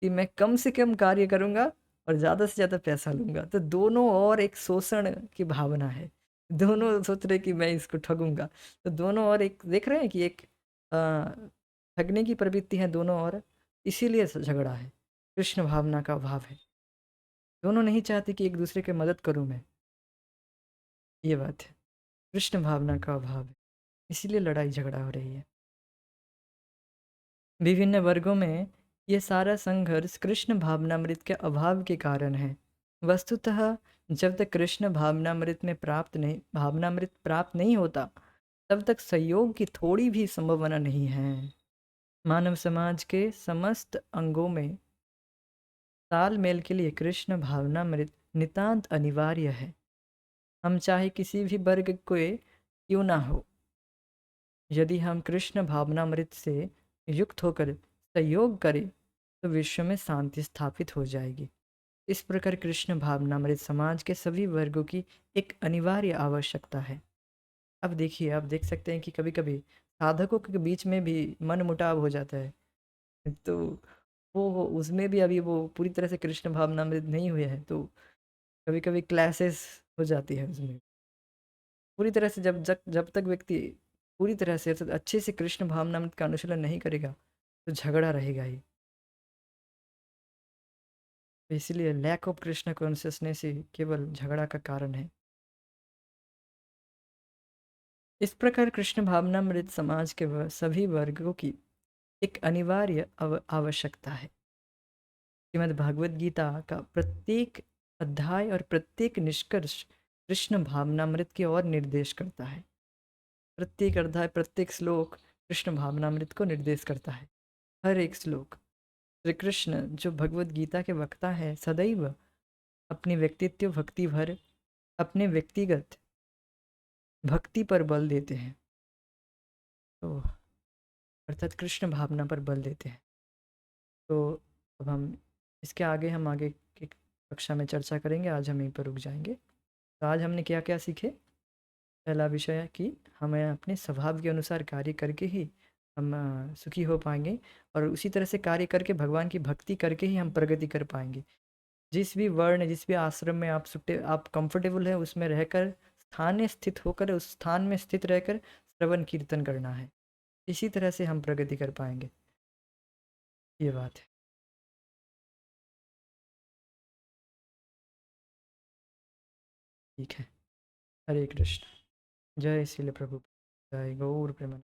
कि मैं कम से कम कार्य करूंगा और ज़्यादा से ज़्यादा पैसा लूंगा। तो दोनों और एक शोषण की भावना है, दोनों सोच रहे हैं कि मैं इसको ठगूंगा। तो दोनों और एक देख रहे हैं कि एक ठगने की प्रवृत्ति है दोनों और, इसीलिए झगड़ा है। कृष्ण भावना का अभाव है, दोनों नहीं चाहते कि एक दूसरे की मदद करूं मैं। ये बात है, कृष्ण भावना का अभाव है, इसीलिए लड़ाई झगड़ा हो रही है। विभिन्न वर्गों में ये सारा संघर्ष कृष्ण भावनामृत के अभाव के कारण है। वस्तुतः जब तक कृष्ण भावनामृत प्राप्त नहीं होता तब तक सहयोग की थोड़ी भी संभावना नहीं है। मानव समाज के समस्त अंगों में तालमेल के लिए कृष्ण भावनामृत नितांत अनिवार्य है। हम चाहे किसी भी वर्ग के क्यों ना हो, यदि हम कृष्ण भावनामृत से युक्त होकर सहयोग करें तो विश्व में शांति स्थापित हो जाएगी। इस प्रकार कृष्ण भावनामृत समाज के सभी वर्गों की एक अनिवार्य आवश्यकता है। अब देखिए, आप देख सकते हैं कि कभी कभी साधकों के बीच में भी मन मुटाव हो जाता है। तो वो उसमें भी अभी वो पूरी तरह से कृष्ण भावनामृत नहीं हुए हैं, तो कभी-कभी क्लैशेस हो जाती है उसमें। पूरी तरह से जब तक व्यक्ति पूरी तरह से अर्थात अच्छे से कृष्ण भावनामृत का अनुशीलन नहीं करेगा, तो झगड़ा रहेगा ही। तो इसीलिए लैक ऑफ कृष्ण कॉन्शियसनेस ही केवल झगड़ा का कारण है। इस प्रकार कृष्ण भावनामृत समाज के सभी वर्गों की एक अनिवार्य आवश्यकता है। श्रीमद् भागवत गीता का प्रत्येक अध्याय और प्रत्येक निष्कर्ष कृष्ण भावनामृत की ओर निर्देश करता है। प्रत्येक अध्याय, प्रत्येक श्लोक कृष्ण भावनामृत को निर्देश करता है। हर एक श्लोक। श्री कृष्ण जो भगवत गीता के वक्ता है, सदैव अपनी व्यक्तित्व भक्ति भर अपने व्यक्तिगत भक्ति पर बल देते हैं। तो अर्थात कृष्ण भावना पर बल देते हैं। तो अब हम इसके आगे हम आगे की कक्षा में चर्चा करेंगे। आज हम यहीं पर रुक जाएंगे। तो आज हमने क्या क्या सीखे? पहला विषय है कि हमें अपने स्वभाव के अनुसार कार्य करके ही हम सुखी हो पाएंगे, और उसी तरह से कार्य करके भगवान की भक्ति करके ही हम प्रगति कर पाएंगे। जिस भी वर्ण, जिस भी आश्रम में आप कंफर्टेबल है, उसमें रहकर स्थान में स्थित होकर उस स्थान में स्थित रहकर श्रवण कीर्तन करना है। इसी तरह से हम प्रगति कर पाएंगे। ये बात है। ठीक है। हरे कृष्ण। जय श्रील प्रभु। जय गौर प्रेम।